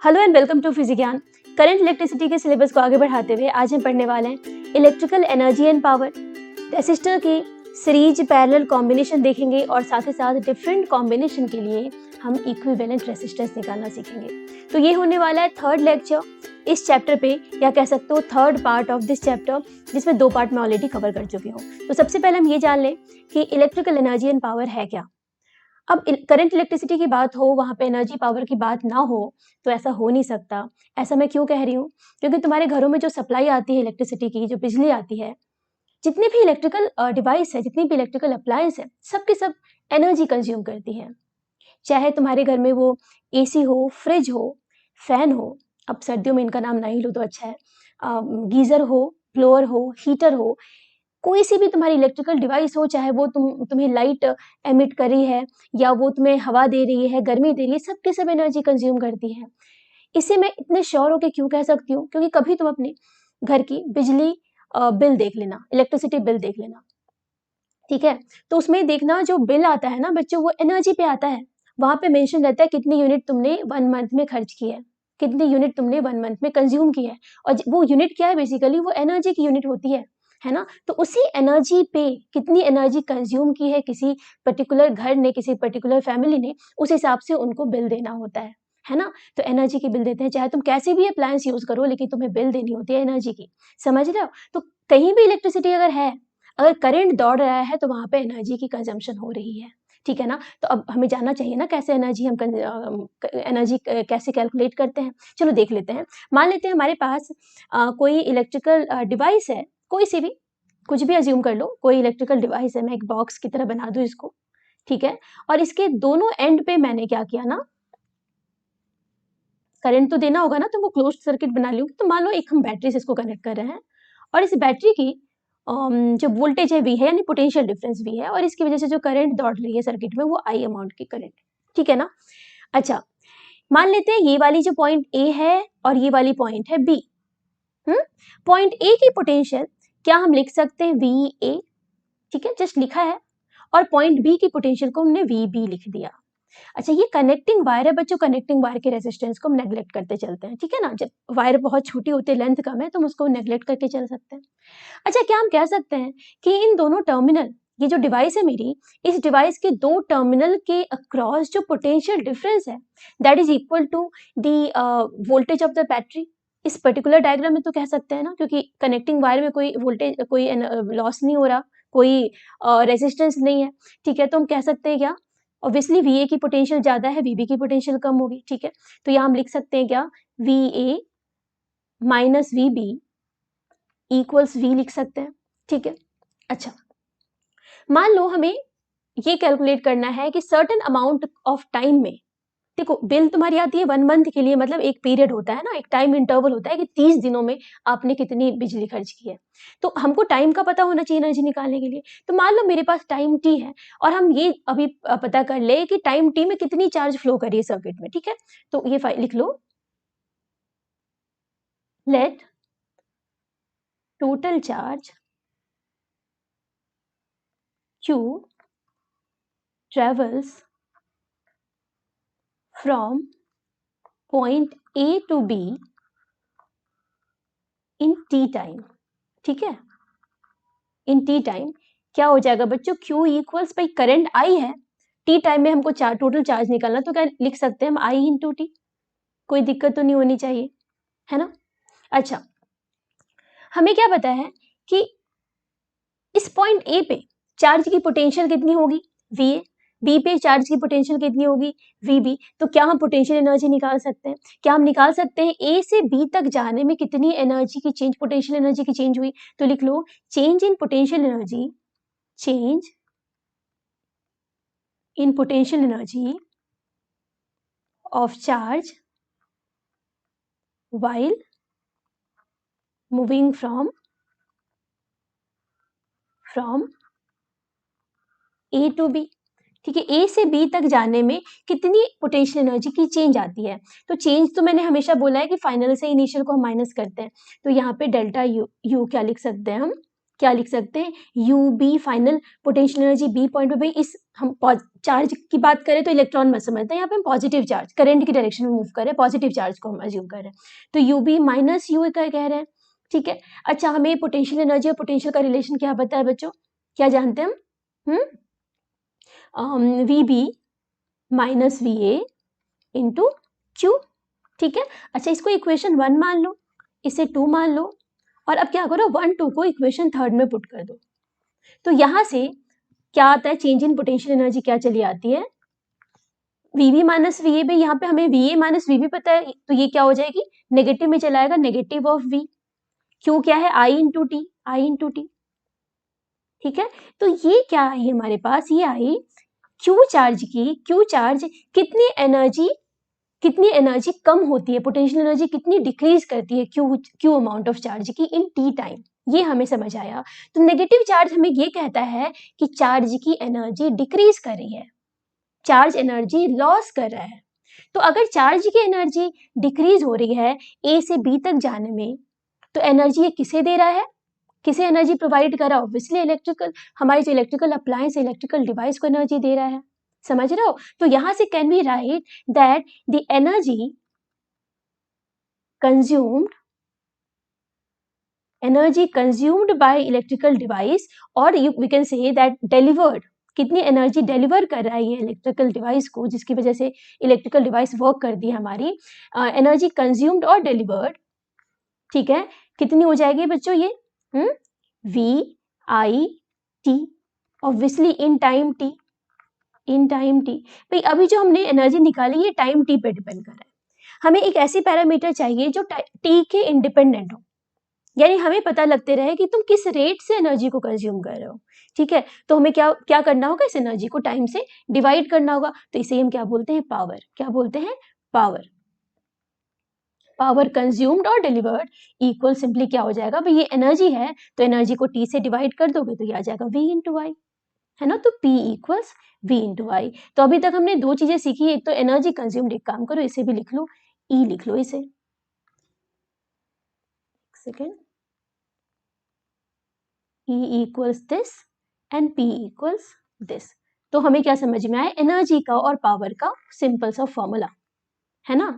Hello and welcome to फिजिज्ञान। Current electricity के syllabus को आगे बढ़ाते हुए आज हम पढ़ने वाले हैं electrical energy and power. Resistor की सीरीज पैरेलल कॉम्बिनेशन देखेंगे और साथ ही साथ डिफरेंट कॉम्बिनेशन के लिए हम इक्विवेलेंट रेसिस्टेंस निकालना सीखेंगे। तो ये होने वाला है थर्ड लेक्चर इस चैप्टर पे, या कह सकते हो third part of this chapter, जिसमें दो पार्ट में ऑलरेडी कवर कर चुकी हूँ। तो सबसे पहले हम ये जान लें कि इलेक्ट्रिकल एनर्जी एंड पावर है क्या। अब करंट इलेक्ट्रिसिटी की बात हो, वहाँ पे एनर्जी पावर की बात ना हो, तो ऐसा हो नहीं सकता। ऐसा मैं क्यों कह रही हूँ? क्योंकि तुम्हारे घरों में जो सप्लाई आती है इलेक्ट्रिसिटी की, जो बिजली आती है, जितने भी इलेक्ट्रिकल डिवाइस है, जितनी भी इलेक्ट्रिकल अप्लायंस है, सब की सब एनर्जी कंज्यूम करती है। चाहे तुम्हारे घर में वो एसी हो, फ्रिज हो, फैन हो, अब सर्दियों में इनका नाम ना ही लो तो अच्छा है, गीज़र हो, ब्लोअर हो, हीटर हो, कोई सी भी तुम्हारी इलेक्ट्रिकल डिवाइस हो, चाहे वो तुम्हें लाइट एमिट कर रही है या वो तुम्हें हवा दे रही है, गर्मी दे रही है, सब की सब एनर्जी कंज्यूम करती है। इसे मैं इतने श्योर होकर क्यों कह सकती हूँ? क्योंकि कभी तुम अपने घर की बिजली बिल देख लेना, इलेक्ट्रिसिटी बिल देख लेना, ठीक है? तो उसमें देखना जो बिल आता है ना बच्चों, वो एनर्जी पे आता है। वहाँ पे मेंशन रहता है कितनी यूनिट तुमने 1 मंथ में खर्च की है, कितनी यूनिट तुमने 1 मंथ में कंज्यूम की है। और वो यूनिट क्या है? बेसिकली वो एनर्जी की यूनिट होती है ना? तो उसी एनर्जी पे कितनी एनर्जी कंज्यूम की है किसी पर्टिकुलर घर ने, किसी पर्टिकुलर फैमिली ने, उस हिसाब से उनको बिल देना होता है ना? तो एनर्जी की बिल देते हैं। चाहे तुम कैसे भी अप्लायंस यूज़ करो, लेकिन तुम्हें बिल देनी होती है एनर्जी की। समझ रहे हो? तो कहीं भी इलेक्ट्रिसिटी अगर है, अगर करंट दौड़ रहा है, तो वहाँ पे एनर्जी की कंजम्पशन हो रही है, ठीक है ना? तो अब हमें जानना चाहिए ना कैसे एनर्जी हम एनर्जी कैसे कैलकुलेट करते हैं। चलो देख लेते हैं। मान लेते हैं हमारे पास कोई इलेक्ट्रिकल डिवाइस है, कोई सी भी, कुछ भी अज्यूम कर लो, कोई इलेक्ट्रिकल डिवाइस है, मैं एक बॉक्स की तरह बना दूँ इसको, ठीक है? और इसके दोनों एंड पे मैंने क्या किया ना, करंट तो देना होगा ना, तो वो क्लोज्ड सर्किट बना लूँगी। तो मान लो एक हम बैटरी से इसको कनेक्ट कर रहे हैं और इस बैटरी की जो वोल्टेज है V है, यानी पोटेंशियल डिफरेंस V है, और इसकी वजह से जो करंट दौड़ रही है सर्किट में वो I अमाउंट की करंट, ठीक है ना? अच्छा, मान लेते हैं ये वाली जो पॉइंट A है और ये वाली पॉइंट है B। पॉइंट A की पोटेंशियल क्या हम लिख सकते हैं? VA, ठीक है, जस्ट लिखा है। और पॉइंट B की पोटेंशियल को हमने VB लिख दिया। अच्छा, ये कनेक्टिंग वायर है बच्चों, कनेक्टिंग वायर के रेजिस्टेंस को हम नेग्लेक्ट करते चलते हैं, ठीक है ना? जब वायर बहुत छोटी होती है, लेंथ कम है, तो हम उसको नेग्लेक्ट करके चल सकते हैं। अच्छा, क्या हम कह सकते हैं कि इन दोनों टर्मिनल, ये जो डिवाइस है मेरी, इस डिवाइस के दो टर्मिनल के अक्रॉस जो पोटेंशियल डिफरेंस है, that is equal to the voltage of the battery. इस पर्टिकुलर डायग्राम में तो कह सकते हैं ना, क्योंकि कनेक्टिंग वायर में कोई वोल्टेज, कोई लॉस नहीं हो रहा, कोई रेजिस्टेंस नहीं है, ठीक है? तो हम कह सकते हैं क्या? ऑब्वियसली VA की पोटेंशियल ज़्यादा है, VB की पोटेंशियल कम होगी, ठीक है? तो यहाँ हम लिख सकते हैं क्या? VA minus VB equals V लिख सकते हैं, ठीक है? अच्छा, मान लो हमें ये कैलकुलेट करना है कि सर्टेन अमाउंट ऑफ टाइम में, देखो बिल तुम्हारी आती है 1 मंथ के लिए, मतलब एक पीरियड होता है ना, एक टाइम इंटरवल होता है कि 30 दिनों में आपने कितनी बिजली खर्च की है। तो हमको टाइम का पता होना चाहिए एनर्जी निकालने के लिए। तो मान लो मेरे पास टाइम T है और हम ये अभी पता कर ले कि टाइम T में कितनी चार्ज फ्लो कर रही है सर्किट में, ठीक है? तो ये लिख लो, let total charge Q travels from point A to B in T time, ठीक है? इन T टाइम क्या हो जाएगा बच्चों? Q इक्वल्स भाई करंट I है, T टाइम में हमको टोटल चार्ज निकालना, तो क्या लिख सकते हैं हम? I into T। कोई दिक्कत तो नहीं होनी चाहिए, है ना? अच्छा, हमें क्या पता है कि इस पॉइंट A पे चार्ज की पोटेंशियल कितनी होगी? VA। B पे चार्ज की पोटेंशियल कितनी होगी? VB। तो क्या हम पोटेंशियल एनर्जी निकाल सकते हैं? क्या हम निकाल सकते हैं A से B तक जाने में कितनी एनर्जी की चेंज, पोटेंशियल एनर्जी की चेंज हुई? तो लिख लो, change in potential energy, change in potential energy of charge while moving from A to B, ठीक है? A से B तक जाने में कितनी पोटेंशियल एनर्जी की चेंज आती है? तो चेंज तो मैंने हमेशा बोला है कि फाइनल से इनिशियल को हम माइनस करते हैं, तो यहाँ पे डेल्टा U क्या लिख सकते हैं हम? क्या लिख सकते हैं, U B final potential energy B point पे। भाई इस हम चार्ज की बात करें तो इलेक्ट्रॉन मत समझते हैं, यहाँ पे हम पॉजिटिव चार्ज करंट की डायरेक्शन में मूव कर रहे हैं, पॉजिटिव चार्ज को हम अज्यूम कर रहे हैं, तो यू बी माइनस यू का कह रहे हैं, ठीक है। अच्छा, हमें पोटेंशियल एनर्जी और पोटेंशियल का रिलेशन क्या पता है बच्चों, क्या जानते हैं हम, V B minus V A into Q, ठीक है। अच्छा, इसको इक्वेशन 1 मान लो, इसे 2 मान लो, और अब क्या करो 1 2 को इक्वेशन 3 में पुट कर दो। तो यहां से क्या आता है, चेंज इन पोटेंशियल एनर्जी क्या चली आती है, वीवी माइनस वी ए। भाई यहाँ पे हमें वी ए माइनस वी पता है, तो ये क्या हो जाएगी, नेगेटिव में चला आएगा, नेगेटिव ऑफ वी। क्यू क्या है, आई इंटू टी, आई इंटू टी, ठीक है। तो ये क्या आई हमारे पास, ये आई क्यू चार्ज की, क्यू चार्ज कितनी एनर्जी कम होती है, पोटेंशियल एनर्जी कितनी डिक्रीज करती है क्यू अमाउंट ऑफ चार्ज की इन टी टाइम, ये हमें समझ आया। तो नेगेटिव चार्ज हमें ये कहता है कि चार्ज की एनर्जी डिक्रीज कर रही है, चार्ज एनर्जी लॉस कर रहा है। तो अगर चार्ज की एनर्जी डिक्रीज हो रही है ए से बी तक जाने में, तो एनर्जी ये किसे दे रहा है, किसे एनर्जी प्रोवाइड कर रहा है, ऑब्वियसली इलेक्ट्रिकल, हमारी जो इलेक्ट्रिकल अप्लायंस, इलेक्ट्रिकल डिवाइस को एनर्जी दे रहा है, समझ रहे हो। तो यहां से can we write that the energy consumed by electrical device, और we can say that delivered, कितनी एनर्जी डिलीवर कर रहा है ये इलेक्ट्रिकल डिवाइस को, जिसकी वजह से इलेक्ट्रिकल डिवाइस वर्क कर दी है हमारी, एनर्जी कंज्यूम्ड और डिलीवर्ड, ठीक है, कितनी हो जाएगी बच्चों ये, V I T, obviously in time T, in time T. भाई अभी जो हमने एनर्जी निकाली ये टाइम टी पे डिपेंड कर रहा है, हमें एक ऐसी पैरामीटर चाहिए जो टी के इंडिपेंडेंट हो, यानी हमें पता लगते रहे कि तुम किस रेट से एनर्जी को कंज्यूम कर रहे हो, ठीक है। तो हमें क्या क्या करना होगा, इस एनर्जी को टाइम से डिवाइड करना होगा, तो इसे हम क्या बोलते हैं, पावर, क्या बोलते हैं, पावर। पावर कंज्यूम्ड और डिलीवर्ड इक्वल सिंपली क्या हो जाएगा, भाई ये एनर्जी है तो एनर्जी को टी से डिवाइड कर दोगे तो ये आ जाएगा V इंटू आई, है ना। तो P इक्वल्स V इंटू आई। तो अभी तक हमने दो चीजें सीखी, एक तो एनर्जी कंज्यूम्ड, एक काम करो इसे भी लिख लो, E लिख लो इसे, second, E equals this and P equals this. तो हमें क्या समझ में आया, एनर्जी का और पावर का सिंपल सा फॉर्मूला, है ना।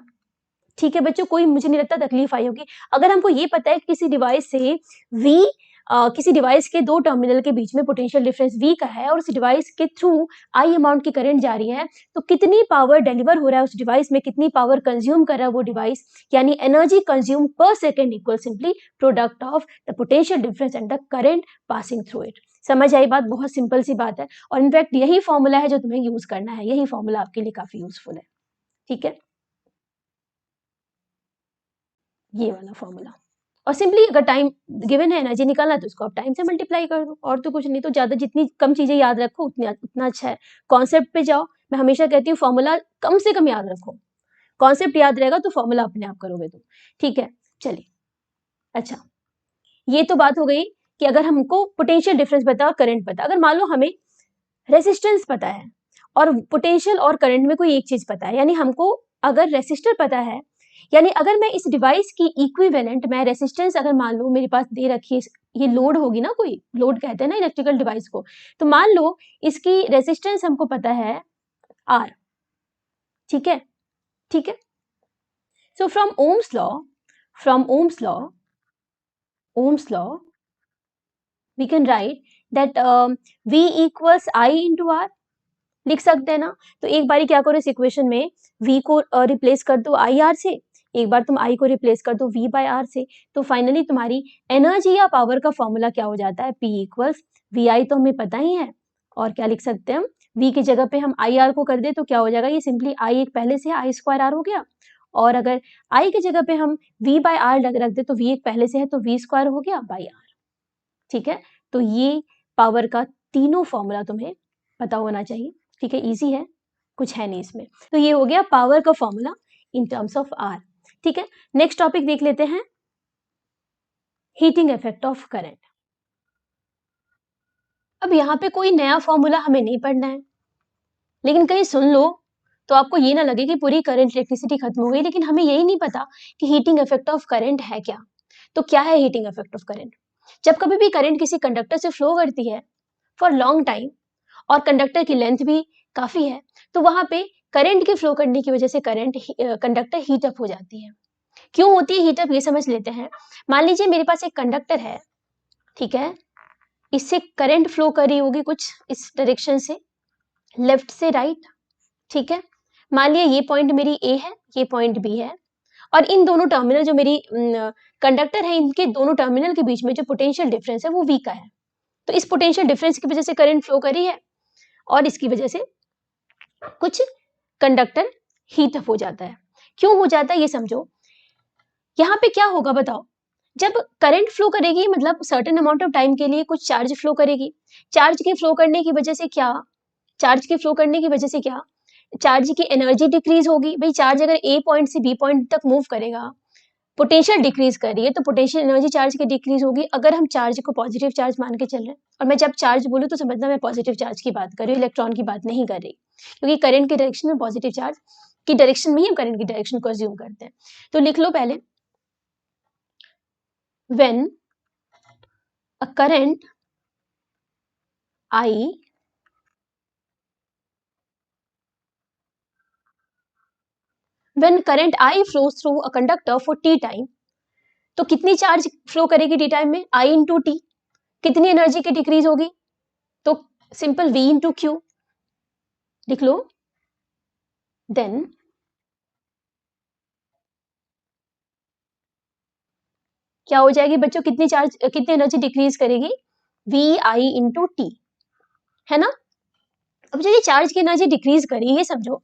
ठीक है बच्चों, कोई मुझे नहीं लगता तकलीफ आई होगी। अगर हमको ये पता है कि किसी डिवाइस से V किसी डिवाइस के दो टर्मिनल के बीच में पोटेंशियल डिफरेंस V का है और उस डिवाइस के थ्रू I अमाउंट की करंट जा रही है, तो कितनी पावर डिलीवर हो रहा है उस डिवाइस में, कितनी पावर कंज्यूम कर रहा है वो डिवाइस, यानी एनर्जी कंज्यूम पर second equal simply product of the potential difference and the current passing through it. समझ आई बात, बहुत सिंपल सी बात है, और इनफैक्ट यही फॉर्मूला है जो तुम्हें यूज करना है, यही फॉर्मूला आपके लिए काफी यूजफुल है, ठीक है, ये वाला फॉर्मूला। और सिंपली अगर टाइम गिवन है, एनर्जी निकालना है तो उसको आप टाइम से मल्टीप्लाई कर दो, और तो कुछ नहीं। तो ज्यादा जितनी कम चीजें याद रखो उतना अच्छा है। कॉन्सेप्ट पे जाओ, मैं हमेशा कहती हूँ फॉर्मूला कम से कम याद रखो, कॉन्सेप्ट याद रहेगा तो फॉर्मूला अपने आप करोगे तुम, ठीक है। चलिए, अच्छा, ये तो बात हो गई कि अगर हमको पोटेंशियल डिफरेंस पता और करंट पता, अगर मान लो हमें रेसिस्टेंस पता है और पोटेंशियल और करंट में कोई एक चीज पता है, यानी हमको अगर रेसिस्टर पता है, यानी अगर मैं इस डिवाइस की इक्विवेलेंट, मैं रेसिस्टेंस अगर मान लो मेरे पास दे रखी है, ये लोड होगी ना, कोई लोड कहते हैं ना इलेक्ट्रिकल डिवाइस को, तो मान लो इसकी रेसिस्टेंस हमको पता है R, ठीक है, ठीक है। So from Ohm's law, from Ohm's law we can write that V equals I into R, लिख सकते हैं ना। तो एक बारी क्या करो, इस इक्वेशन में V को रिप्लेस कर दो IR से, एक बार तुम I को रिप्लेस कर दो V बाय R से, तो फाइनली तुम्हारी एनर्जी या पावर का फॉर्मूला क्या हो जाता है, P इक्वल्स VI, तो हमें पता ही है। और क्या लिख सकते हैं हम, V की जगह पे हम IR को कर दे तो क्या हो जाएगा, ये सिंपली I एक पहले से I स्क्वायर R हो गया, और अगर I की जगह पे हम V बाय R रख दे तो V एक पहले से है तो V स्क्वायर हो गया बाय R, ठीक है। तो ये पावर का तीनों फॉर्मूला तुम्हें पता होना चाहिए, ठीक है, इजी है, कुछ है नहीं इसमें। तो ये हो गया पावर का formula in terms of R, ठीक है। नेक्स्ट टॉपिक देख लेते हैं, हीटिंग इफेक्ट ऑफ करंट। अब यहाँ पे कोई नया फॉर्मूला हमें नहीं पढ़ना है, लेकिन कहीं सुन लो तो आपको ये ना लगे कि पूरी करंट इलेक्ट्रिसिटी खत्म हो गई, लेकिन हमें यही नहीं पता कि हीटिंग इफेक्ट ऑफ करंट है क्या। तो क्या है हीटिंग इफेक्ट ऑफ करंट, जब कभी भी करंट किसी कंडक्टर से फ्लो करती है फॉर लॉन्ग टाइम और कंडक्टर की लेंथ भी काफी है, तो वहां पे करंट के फ्लो करने की वजह से कंडक्टर हीट अप हो जाती है। क्यों होती है हीट अप, ये समझ लेते हैं। मान लीजिए मेरे पास एक कंडक्टर है, ठीक है, इससे करंट फ्लो कर रही होगी कुछ इस डायरेक्शन से, लेफ्ट से राइट, ठीक है। मान लिया ये पॉइंट मेरी ए है, ये पॉइंट बी है, और इन दोनों टर्मिनल जो मेरी कंडक्टर है, इनके दोनों टर्मिनल के बीच में जो पोटेंशियल डिफरेंस है वो वी का है। तो इस पोटेंशियल डिफरेंस की वजह से करंट फ्लो कर रही है और इसकी वजह से कुछ कंडक्टर हीट अप हो जाता है। क्यों हो जाता है ये समझो। यहाँ पे क्या होगा बताओ, जब करंट फ्लो करेगी मतलब सर्टेन अमाउंट ऑफ टाइम के लिए कुछ चार्ज फ्लो करेगी, चार्ज के फ्लो करने की वजह से क्या, चार्ज के फ्लो करने की वजह से क्या, चार्ज की एनर्जी डिक्रीज होगी। भाई चार्ज अगर ए पॉइंट से बी पॉइंट तक मूव करेगा, पोटेंशियल डिक्रीज कर रही है, तो पोटेंशियल एनर्जी चार्ज की डिक्रीज होगी। अगर हम चार्ज को पॉजिटिव चार्ज मान के चल रहे हैं, और मैं जब चार्ज बोलूँ तो समझना मैं पॉजिटिव चार्ज की बात कर रही हूँ, इलेक्ट्रॉन की बात नहीं कर रही, क्योंकि करंट की डायरेक्शन में पॉजिटिव चार्ज की डायरेक्शन में ही हम करंट की डायरेक्शन को अज्यूम करते हैं। तो लिख लो पहले, when a current I when current I flows through a conductor for t time, तो कितनी चार्ज फ्लो करेगी टी टाइम में, I इंटू टी, कितनी एनर्जी की डिक्रीज होगी, तो सिंपल V इंटू क्यू लिख लो। देन क्या हो जाएगी बच्चों, कितनी एनर्जी डिक्रीज करेगी, वी आई इंटू टी, है ना। अब जो ये चार्ज की एनर्जी डिक्रीज करी, ये समझो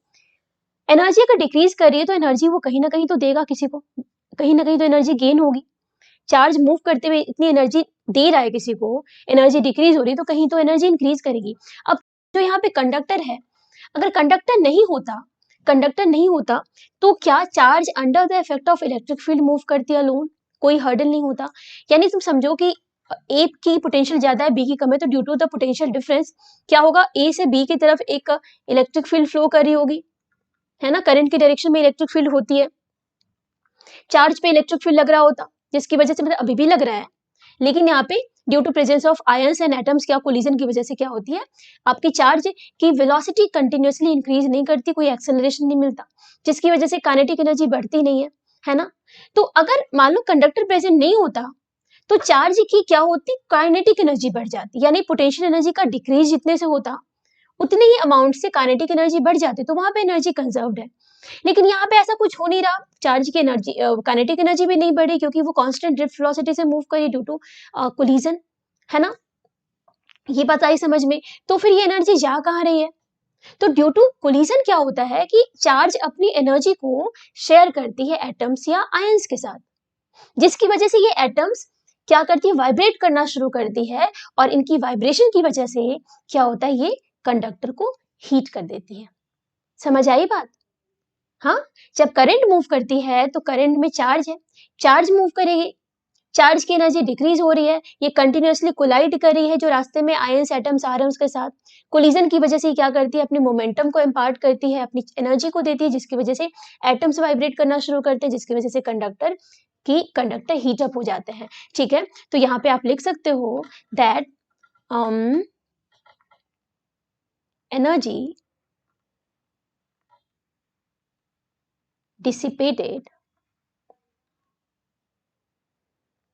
एनर्जी अगर डिक्रीज कर रही है तो एनर्जी वो कहीं ना कहीं तो देगा किसी को, कहीं ना कहीं तो एनर्जी गेन होगी। चार्ज मूव करते हुए इतनी एनर्जी दे रहा है किसी को, एनर्जी डिक्रीज हो रही है तो कहीं तो एनर्जी इंक्रीज करेगी। अब जो यहाँ पे कंडक्टर है, अगर कंडक्टर नहीं होता तो क्या charge under the effect of electric field move करती है अलोन, कोई हर्डल नहीं होता। यानी तुम समझो कि ए की पोटेंशियल ज्यादा है, बी की कम है, तो due to the potential difference क्या होगा, ए से बी की तरफ एक इलेक्ट्रिक फील्ड फ्लो कर रही होगी, है ना, करंट की डायरेक्शन में इलेक्ट्रिक फील्ड होती है। चार्ज पे इलेक्ट्रिक फील्ड लग रहा होता, जिसकी वजह से मतलब अभी भी लग रहा है, लेकिन यहाँ पे due to presence of ions and atoms क्या कोलिजन की वजह से क्या होती है, आपकी चार्ज की वेलोसिटी कंटिन्यूअसली इंक्रीज नहीं करती, कोई एक्सेलरेशन नहीं मिलता, जिसकी वजह से काइनेटिक एनर्जी बढ़ती नहीं है ना। तो अगर मान लो कंडक्टर प्रेजेंट नहीं होता तो चार्ज की क्या होती, काइनेटिक एनर्जी बढ़ जाती, यानी पोटेंशियल एनर्जी का डिक्रीज जितने से होता उतने ही अमाउंट से काइनेटिक एनर्जी बढ़ जाती, तो वहां पे एनर्जी कंजर्व्ड है। लेकिन यहाँ पे ऐसा कुछ हो नहीं रहा, चार्ज की एनर्जी काइनेटिक एनर्जी भी नहीं बढ़ी, क्योंकि वो कांस्टेंट ड्रिफ्ट वेलोसिटी से मूव करी ड्यू टू कोलिजन, है ना। ये बात आई समझ में। तो फिर ये एनर्जी जा कहाँ रही है, तो ड्यू टू कोलिजन क्या होता है कि चार्ज अपनी एनर्जी को शेयर करती है एटम्स या आयंस के साथ, जिसकी वजह से ये एटम्स क्या करती है, वाइब्रेट करना शुरू करती है, और इनकी वाइब्रेशन की वजह से क्या होता है, ये कंडक्टर को हीट कर देती है। समझ आई बात। हाँ, जब करंट मूव करती है तो करंट में चार्ज है, चार्ज मूव करेगी, चार्ज की एनर्जी डिक्रीज हो रही है, ये कंटिन्यूअसली कोलाइड कर रही है जो रास्ते में आयंस एटम्स आ रहे हैं उसके साथ, कोलिजन की वजह से क्या करती है, अपने मोमेंटम को इम्पार्ट करती है, अपनी एनर्जी को देती है, जिसकी वजह से एटम्स वाइब्रेट करना शुरू करते हैं, जिसकी वजह से कंडक्टर हीट अप हो जाते हैं। ठीक है, तो यहाँ पे आप लिख सकते हो that energy dissipated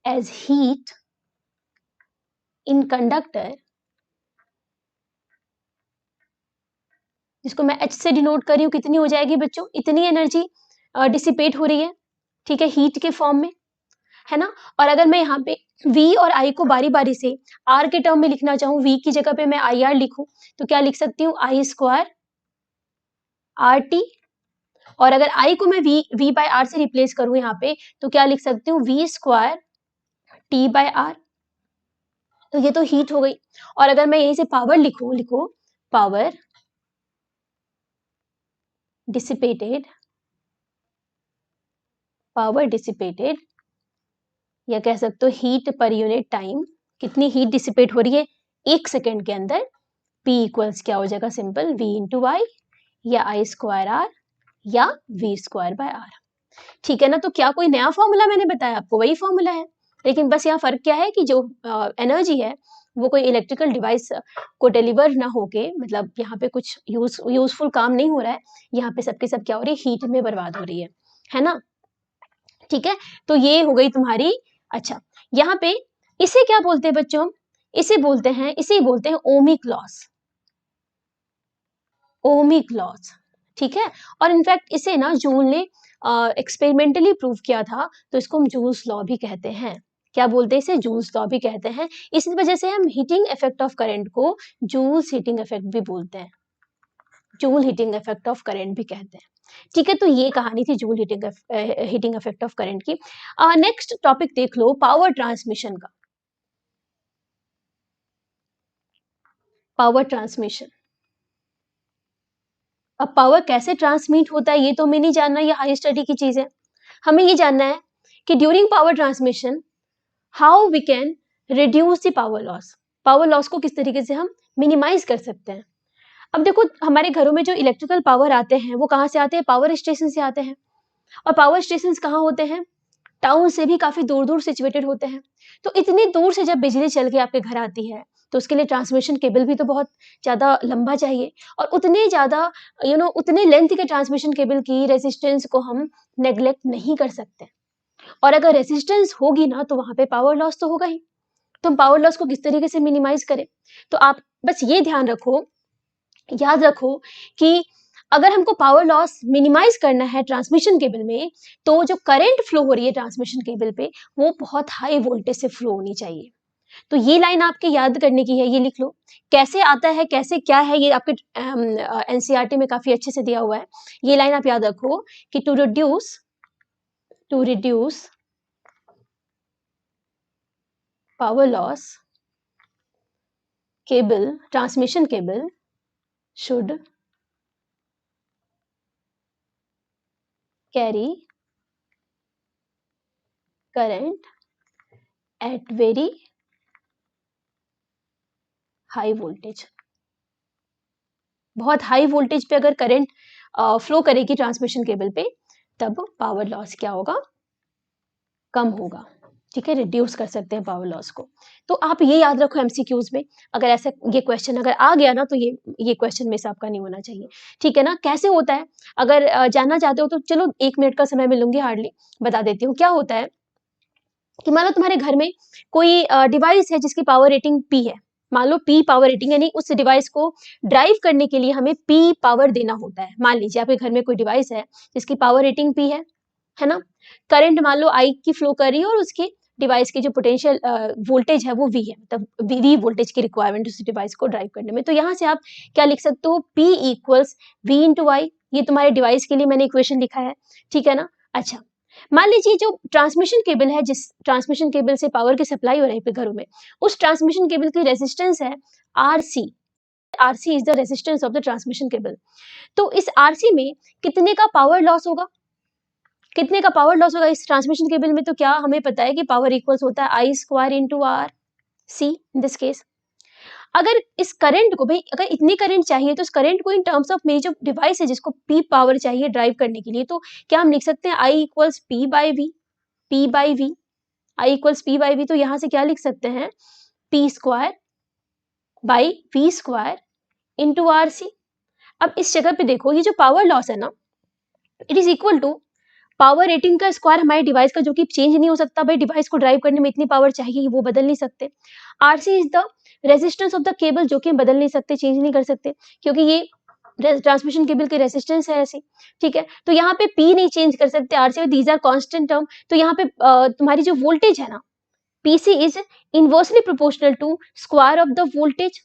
as heat in conductor, जिसको मैं H से डिनोट कर रही हूँ, कितनी हो जाएगी बच्चों, इतनी एनर्जी डिसिपेट हो रही है, ठीक है, हीट के फॉर्म में, है ना। और अगर मैं यहाँ पे V और I को बारी बारी से R के टर्म में लिखना चाहूँ, V की जगह पे मैं IR लिखूं, तो क्या लिख सकती हूँ, I स्क्वायर RT, और अगर I को मैं V बाय R से रिप्लेस करूँ यहाँ पे, तो क्या लिख सकती हूँ, V square T by R। तो ये तो हीट हो गई। और अगर मैं यहीं से पावर लिखो पावर डिसिपेटेड या कह सकते हो हीट पर यूनिट टाइम, कितनी हीट डिसिपेट हो रही है 1 सेकेंड के अंदर, P इक्वल्स क्या हो जाएगा, सिंपल V इंटू आई, या I स्क्वायर R या V स्क्वायर बाय R। ठीक है ना। तो क्या कोई नया फॉर्मूला मैंने बताया आपको, वही फॉर्मूला है, लेकिन बस यहाँ फर्क क्या है कि जो एनर्जी है वो कोई इलेक्ट्रिकल डिवाइस को डिलीवर ना होके, मतलब यहाँ पे कुछ यूजफुल काम नहीं हो रहा है, यहाँ पे सबके सब क्या हो रही है, हीट में बर्बाद हो रही है ना। ठीक है, तो ये हो गई तुम्हारी। अच्छा, यहाँ पे इसे क्या बोलते हैं बच्चों, इसे बोलते हैं ओमिक लॉस, ओमिक लॉस। ठीक है, और इनफैक्ट इसे ना जूल ने एक्सपेरिमेंटली प्रूव किया था, तो इसको हम जूल्स लॉ भी कहते हैं। क्या बोलते हैं इसे, जूल्स लॉ भी कहते हैं। इसी वजह से हम हीटिंग इफेक्ट ऑफ करंट को जूल्स हीटिंग इफेक्ट भी बोलते हैं, joule heating effect of current भी कहते हैं। ठीक है, तो ये कहानी थी joule heating effect of current की। नेक्स्ट टॉपिक देख लो, पावर ट्रांसमिशन का। पावर ट्रांसमिशन, अब पावर कैसे ट्रांसमिट होता है ये तो हमें नहीं जानना, ये हाई स्टडी की चीज है। हमें ये जानना है कि during power transmission how we can reduce the power loss को किस तरीके से हम मिनिमाइज कर सकते हैं। अब देखो, हमारे घरों में जो इलेक्ट्रिकल पावर आते हैं वो कहाँ से आते हैं, पावर स्टेशन से आते हैं। और पावर स्टेशन कहाँ होते हैं, टाउन से भी काफी दूर दूर सिचुएटेड होते हैं। तो इतनी दूर से जब बिजली चल के आपके घर आती है, तो उसके लिए ट्रांसमिशन केबल भी तो बहुत ज्यादा लंबा चाहिए, और उतने ज्यादा उतने लेंथ के ट्रांसमिशन केबल की रेजिस्टेंस को हम नेग्लेक्ट नहीं कर सकते। और अगर रेजिस्टेंस होगी ना, तो वहां पे पावर लॉस तो होगा ही। तो हम पावर लॉस को किस तरीके से मिनिमाइज करें, तो आप बस ये ध्यान रखो, याद रखो कि अगर हमको पावर लॉस मिनिमाइज करना है ट्रांसमिशन केबल में, तो जो करंट फ्लो हो रही है ट्रांसमिशन केबल पे, वो बहुत हाई वोल्टेज से फ्लो होनी चाहिए। तो ये लाइन आपके याद करने की है, ये लिख लो। कैसे आता है, कैसे क्या है, ये आपके एनसीईआरटी में काफी अच्छे से दिया हुआ है। ये लाइन आप याद रखो कि to reduce power loss cable, transmission cable should carry current at very high voltage। बहुत हाई वोल्टेज पे अगर करंट फ्लो करेगी ट्रांसमिशन केबल पे, तब पावर लॉस क्या होगा, कम होगा। ठीक है, रिड्यूस कर सकते हैं पावर लॉस को। तो आप ये याद रखो एमसीक्यूज में, अगर ऐसा ये क्वेश्चन अगर आ गया ना, तो ये क्वेश्चन मिस आपका नहीं होना चाहिए। ठीक है ना, कैसे होता है, अगर जानना चाहते हो तो चलो 1 मिनट का समय मिलूंगी, हार्डली बता देती हूँ। क्या होता है कि मान लो तुम्हारे घर में कोई डिवाइस है जिसकी पावर रेटिंग P है, मान लो P पावर रेटिंग, यानी उस डिवाइस को ड्राइव करने के लिए हमें P पावर देना होता है। मान लीजिए आपके घर में कोई डिवाइस है जिसकी पावर रेटिंग P है ना, करंट मान लो I की फ्लो कर रही है, और उसकी डिवाइस की जो पोटेंशियल वोल्टेज है वो V है, मतलब V वोल्टेज की रिक्वायरमेंट उस डिवाइस को ड्राइव करने में। तो यहाँ से आप क्या लिख सकते हो, P इक्वल्स V इंटू आई। ये तुम्हारे डिवाइस के लिए मैंने इक्वेशन लिखा है। ठीक है ना। अच्छा, मान लीजिए जो ट्रांसमिशन केबल है, जिस ट्रांसमिशन केबल से पावर की सप्लाई हो रही है घरों में, उस ट्रांसमिशन केबल की रेजिस्टेंस है RC. RC is the resistance of the transmission cable. तो इस आरसी में कितने का पावर लॉस होगा, कितने का पावर लॉस होगा इस ट्रांसमिशन केबल में, तो क्या हमें पता है कि पावर इक्वल्स होता है I square into R C in this case. अगर इस करंट को, भाई अगर इतनी करंट चाहिए, तो इस करंट को इन टर्म्स ऑफ मेरी जो डिवाइस है जिसको पी पावर चाहिए ड्राइव करने के लिए, तो क्या हम लिख सकते हैं I equals P by V, P by V, I equals P by V. तो यहां से क्या लिख सकते हैं, P square by V square into R C. अब इस जगह पे देखो, ये जो पावर लॉस है ना, it is equal to power rating का स्क्वायर हमारे डिवाइस का, जो कि चेंज नहीं हो सकता। भाई डिवाइस को ड्राइव करने में इतनी पावर चाहिए, वो बदल नहीं सकते। RC is the resistance of the cable, जो कि हम बदल नहीं सकते, चेंज नहीं कर सकते, क्योंकि ये ट्रांसमिशन केबल की रेजिस्टेंस है ऐसी। ठीक है, तो यहाँ पे पी नहीं चेंज कर सकते, RC these are constant term. तो यहाँ पे तुम्हारी जो वोल्टेज है ना, PC is inversely proportional to square of the voltage,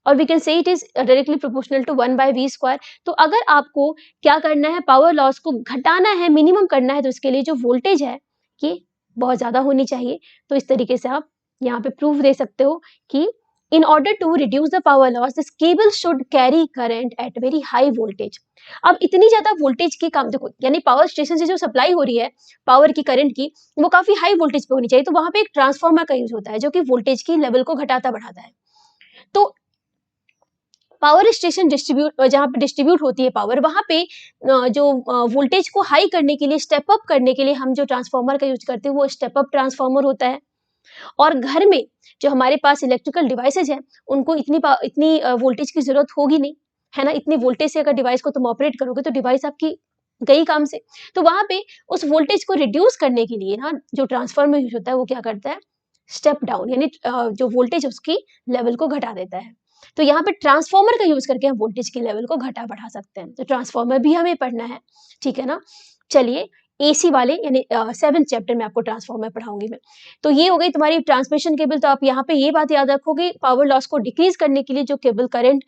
और we can say it is directly proportional to 1/v square. तो अगर आपको क्या करना है, पावर लॉस को घटाना है, मिनिमम करना है, तो इसके लिए जो वोल्टेज है ये बहुत ज्यादा होनी चाहिए। तो इस तरीके से आप यहाँ पे प्रूफ दे सकते हो कि in order to reduce the power loss, this cable should carry current at very high voltage। अब इतनी ज्यादा वोल्टेज की काम देखो, यानी पावर स्टेशन से जो सप्लाई हो रही है पावर की, करंट की, वो काफी हाई वोल्टेज पे होनी चाहिए। तो वहां पे एक ट्रांसफार्मर का यूज होता है जो कि वोल्टेज की लेवल को घटाता बढ़ाता है। तो पावर स्टेशन डिस्ट्रीब्यूट, जहाँ पे डिस्ट्रीब्यूट होती है पावर, वहां पे जो वोल्टेज को हाई करने के लिए, स्टेप अप करने के लिए हम जो ट्रांसफार्मर का यूज करते हैं, वो स्टेप अप ट्रांसफार्मर होता है। और घर में जो हमारे पास इलेक्ट्रिकल डिवाइसेज हैं, उनको इतनी वोल्टेज की ज़रूरत होगी नहीं, है ना? इतनी वोल्टेज से अगर डिवाइस को तुम ऑपरेट करोगे तो डिवाइस आपकी गई काम से। तो वहाँ पे उस वोल्टेज को रिड्यूस करने के लिए ना जो ट्रांसफार्मर यूज़ होता है वो क्या करता है? स्टेप डाउन यानी जो वोल्टेज है उसकी लेवल को घटा देता है। तो यहाँ पे ट्रांसफार्मर का यूज़ करके हम वोल्टेज की लेवल को घटा-बढ़ा सकते हैं। तो ट्रांसफार्मर भी हमें पढ़ना है, ठीक है ना? चलिए एसी वाले यानी 7th चैप्टर में आपको ट्रांसफार्मर पढ़ाऊँगी मैं। तो ये हो गई तुम्हारी ट्रांसमिशन केबल। तो आप यहाँ पे ये बात याद रखोगे पावर लॉस को डिक्रीज़ करने के लिए जो केबल करंट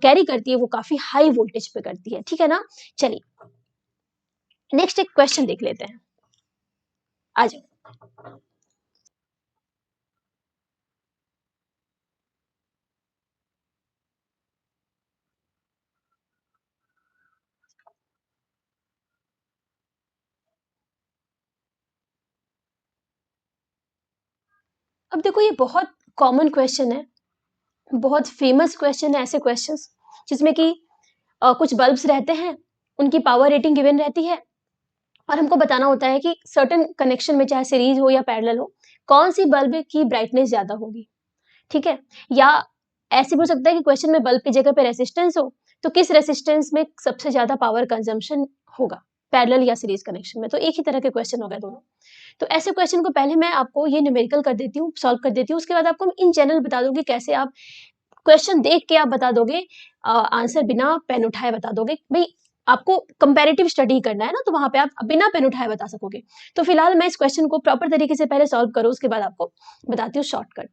कैरी करती है वो काफ़ी हाई वोल्टेज पे करती है, ठीक है ना? चलिए, नेक्स्ट एक क्वेश्चन देख लेते हैं। आ जाओ। अब देखो ये बहुत कॉमन क्वेश्चन है, बहुत फेमस क्वेश्चन है ऐसे क्वेश्चंस जिसमें कि कुछ बल्ब्स रहते हैं, उनकी पावर रेटिंग गिवन रहती है और हमको बताना होता है कि सर्टेन कनेक्शन में चाहे सीरीज हो या पैरेलल हो, कौन सी बल्ब की ब्राइटनेस ज़्यादा होगी, ठीक है? या ऐसे भी हो सकता है कि क्वेश्चन में बल्ब की जगह पे रेजिस्टेंस हो, तो किस रेजिस्टेंस में सबसे ज़्यादा पावर कंजम्पशन होगा, पैरेलल या सीरीज कनेक्शन में? तो एक ही तरह के क्वेश्चन हो गए दोनों। तो ऐसे क्वेश्चन को पहले मैं आपको ये न्यूमेरिकल कर देती हूँ, सॉल्व कर देती हूँ, उसके बाद आपको इन जनरल बता दूँगी कैसे आप क्वेश्चन देख के आप बता दोगे, आंसर बिना पेन उठाए बता दोगे। भई आपको कंपैरेटिव स्टडी करना है ना, तो वहाँ पे आप बिना पेन उठाए बता सकोगे। तो फिलहाल मैं इस क्वेश्चन को प्रॉपर तरीके से पहले सॉल्व करूँ, उसके बाद आपको बताती हूँ शॉर्टकट।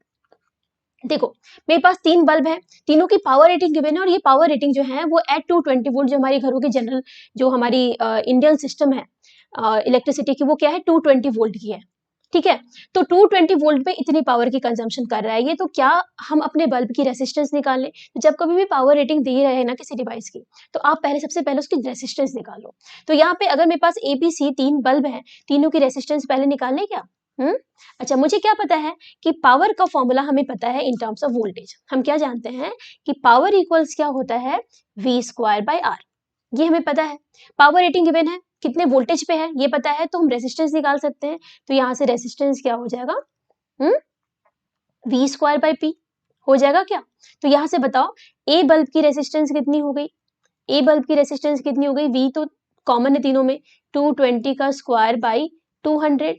देखो, मेरे पास 3 बल्ब हैं, तीनों की पावर रेटिंग गिवन है और ये पावर रेटिंग जो है वो एट 220 वोल्ट जो हमारी घरों की जनरल जो हमारी इंडियन सिस्टम है इलेक्ट्रिसिटी की वो क्या है 220 वोल्ट की है, ठीक है? तो 220 वोल्ट पे इतनी पावर की कंजम्पशन कर रहा है ये, तो क्या हम अपने बल्ब की रेजिस्टेंस निकाल लें? तो जब कभी भी पावर रेटिंग दे रहे हैं ना किसी डिवाइस की, तो आप पहले सबसे पहले उसकी रेजिस्टेंस निकालो। तो यहाँ पे अगर मेरे पास ए, बी, सी 3 बल्ब हैं, तीनों की रेजिस्टेंस पहले निकाल लें क्या? हुँ? अच्छा मुझे क्या पता है कि पावर का फॉर्मूला हमें पता है इन टर्म्स ऑफ वोल्टेज। हम क्या जानते हैं कि पावर इक्वल्स क्या होता है V स्क्वायर बाय R, ये हमें पता है। पावर रेटिंग गिवन है, कितने वोल्टेज पे है ये पता है, तो हम रेजिस्टेंस निकाल सकते हैं। तो यहाँ से रेजिस्टेंस क्या हो जाएगा? V स्क्वायर बाय P हो जाएगा क्या? तो यहाँ से बताओ ए बल्ब की रेजिस्टेंस कितनी हो गई? ए बल्ब की रेजिस्टेंस कितनी हो गई? V तो कॉमन है तीनों में, 220 का स्क्वायर बाय 200।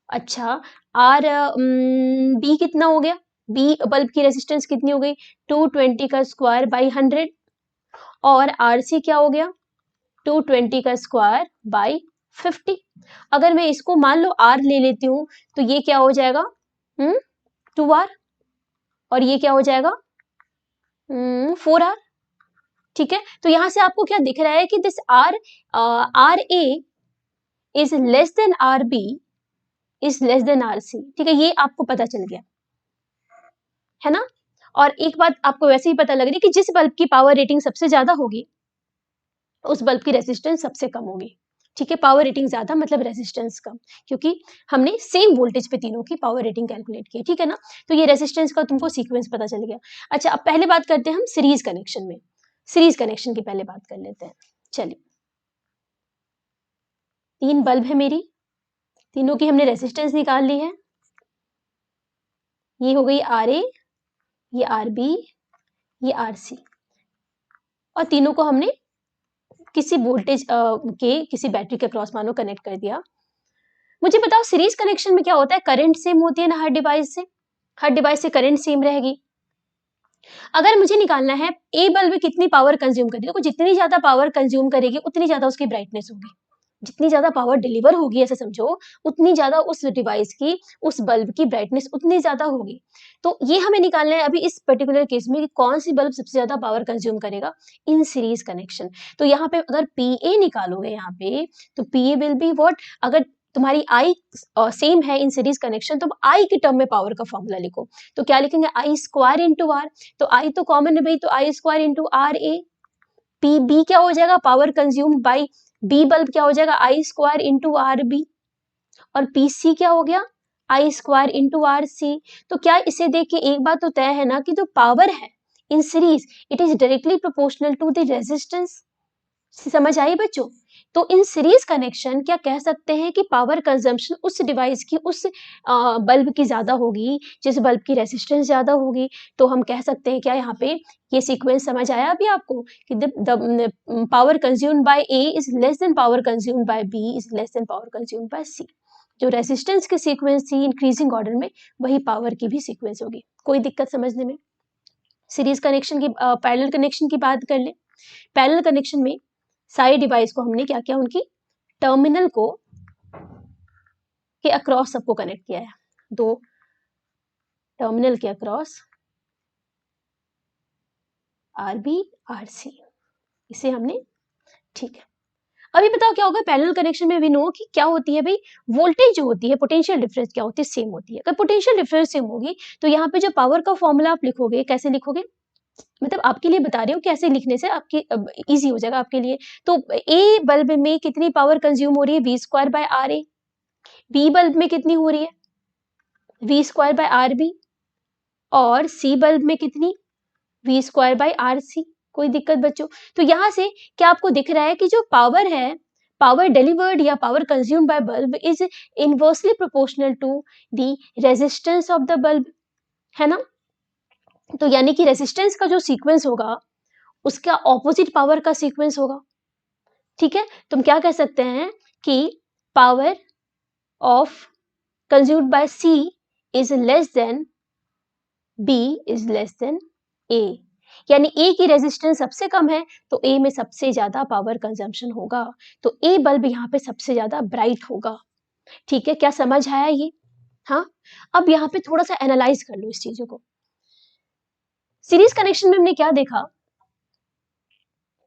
अच्छा, और बी कितना हो गया? बी बल्ब की रेजिस्टेंस कितनी हो गई? 220 का स्क्वायर बाय 100। और आरसी क्या हो गया? 220 का स्क्वायर बाय 50। अगर मैं इसको मान लो आर ले लेती हूँ तो ये क्या हो जाएगा? 2R। और ये क्या हो जाएगा? 4R। ठीक है, तो यहां से आपको क्या दिख रहा है कि this R A is less than R B is less than R C, ठीक है, ये आपको पता चल गया है ना? और एक बात आपको वैसे ही पता लग रही है कि जिस बल्ब की पावर रेटिंग सबसे ज्यादा होगी उस बल्ब की रेजिस्टेंस सबसे कम होगी, ठीक है? पावर रेटिंग ज्यादा मतलब रेजिस्टेंस कम, क्योंकि हमने सेम वोल्टेज पे तीनों की पावर रेटिंग कैलकुलेट की है, ठीक है ना? तो ये रेजिस्टेंस का तुमको सीक्वेंस पता चल गया। अच्छा अब पहले बात करते हैं हम सीरीज कनेक्शन में, सीरीज कनेक्शन की पहले बात कर लेते हैं। चलिए, 3 बल्ब है मेरी, तीनों की हमने रेजिस्टेंस निकाल ली है। ये हो गई आर ए, ये आर बी, ये आर सी, और तीनों को हमने किसी वोल्टेज के किसी बैटरी के क्रॉस मानो कनेक्ट कर दिया। मुझे बताओ सीरीज कनेक्शन में क्या होता है, करंट सेम होती है ना हर डिवाइस से, हर डिवाइस से करंट सेम रहेगी। अगर मुझे निकालना है ए बल्ब कितनी पावर कंज्यूम करेगी, देखो जितनी ज्यादा पावर कंज्यूम करेगी उतनी ज्यादा उसकी ब्राइटनेस होगी, जितनी ज्यादा पावर डिलीवर होगी ऐसे समझो, उतनी ज्यादा उस डिवाइस की उस बल्ब की ब्राइटनेस उतनी ज्यादा होगी। तो ये हमें निकालना है अभी इस पर्टिकुलर केस में कि कौन सी बल्ब सबसे ज्यादा पावर कंज्यूम करेगा इन सीरीज कनेक्शन। तो यहाँ पे अगर पी ए निकालोगे यहाँ पे, तो P A will be what, अगर तुम्हारी आई सेम है इन सीरीज कनेक्शन तो आई के टर्म में पावर का फॉर्मूला लिखो। तो क्या लिखेंगे, आई स्क्वायर इंटू आर, तो आई तो कॉमन है भाई, तो I square into R A. P B क्या हो जाएगा, power consume by B bulb क्या हो जाएगा, I square into R B. और पी सी क्या हो गया, I square into R C. तो क्या इसे देख के एक बात तो तय है ना कि जो पावर है in series it is directly proportional to the resistance. समझ आई बच्चों? तो इन सीरीज कनेक्शन क्या कह सकते हैं कि पावर कंजम्पशन उस डिवाइस की उस बल्ब की ज़्यादा होगी जिस बल्ब की रेजिस्टेंस ज़्यादा होगी। तो हम कह सकते हैं क्या यहाँ पे ये सीक्वेंस समझ आया अभी आपको कि the power consumed by A is less than power consumed by B is less than power consumed by C. जो रेजिस्टेंस की सीक्वेंस थी इंक्रीजिंग ऑर्डर में, वही पावर की भी सीक्वेंस होगी। कोई दिक्कत समझने में? सीरीज कनेक्शन की पैरेलल कनेक्शन की बात कर ले। पैरेलल कनेक्शन में सारे डिवाइस को हमने क्या किया, उनकी टर्मिनल को के अक्रॉस सबको कनेक्ट किया है। दो टर्मिनल के across R B R C, इसे हमने, ठीक है। अभी बताओ क्या होगा पैरेलल कनेक्शन में? वी नो कि क्या होती है भाई, वोल्टेज जो होती है, पोटेंशियल डिफरेंस क्या होती है, सेम होती है। अगर पोटेंशियल डिफरेंस सेम होगी तो यहाँ पे जो पावर का फॉर्मूला आप लिखोगे, कैसे लिखोगे, मतलब आपके लिए बता रही हूँ कैसे लिखने से आपकी इजी हो जाएगा आपके लिए। तो ए बल्ब में कितनी पावर कंज्यूम हो रही है, V square by R A. B bulb में कितनी हो रही है, V square by R B. और सी बल्ब में कितनी, V square by R C. कोई दिक्कत बच्चों? तो यहाँ से क्या आपको दिख रहा है कि जो पावर है, पावर डिलीवर्ड या power consumed by bulb is inversely proportional to the resistance of the bulb, है ना। तो यानी कि रेजिस्टेंस का जो सीक्वेंस होगा उसका ऑपोजिट पावर का सीक्वेंस होगा, ठीक है। तुम क्या कह सकते हैं कि power of consumed by C is less than B is less than A, यानी ए की रेजिस्टेंस सबसे कम है तो ए में सबसे ज्यादा पावर कंजम्पशन होगा। तो ए बल्ब यहाँ पे सबसे ज्यादा ब्राइट होगा, ठीक है। क्या समझ आया ये? हाँ। अब यहाँ पे थोड़ा सा एनालाइज कर लो इस चीजों को। सीरीज कनेक्शन में हमने क्या देखा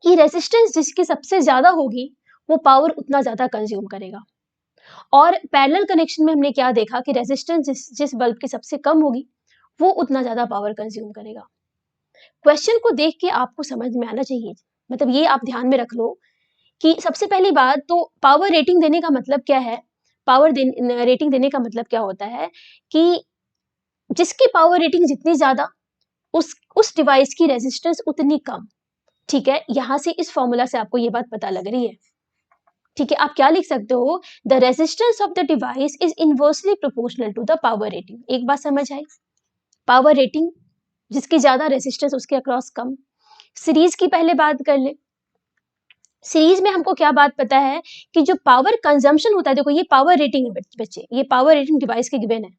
कि रेजिस्टेंस जिसकी सबसे ज्यादा होगी वो पावर उतना ज्यादा कंज्यूम करेगा। और पैरेलल कनेक्शन में हमने क्या देखा कि रेजिस्टेंस जिस बल्ब की सबसे कम होगी वो उतना ज्यादा पावर कंज्यूम करेगा। क्वेश्चन को देख के आपको समझ में आना चाहिए, मतलब ये आप ध्यान में रख लो कि सबसे पहली बात तो पावर रेटिंग देने का मतलब क्या है। रेटिंग देने का मतलब क्या होता है कि जिसकी पावर रेटिंग जितनी ज्यादा उस डिवाइस की रेजिस्टेंस उतनी कम, ठीक है। यहां से इस फॉर्मूला से आपको ये बात पता लग रही है, ठीक है। आप क्या लिख सकते हो, the resistance of the device is inversely proportional to the power rating. एक बात समझ आई, पावर रेटिंग जिसकी ज्यादा रेजिस्टेंस उसके अक्रॉस कम। सीरीज की पहले बात कर ले। सीरीज में हमको क्या बात पता है कि जो पावर कंजम्पशन होता है, देखो ये पावर रेटिंग है बच्चे, ये पावर रेटिंग डिवाइस की गिवन है,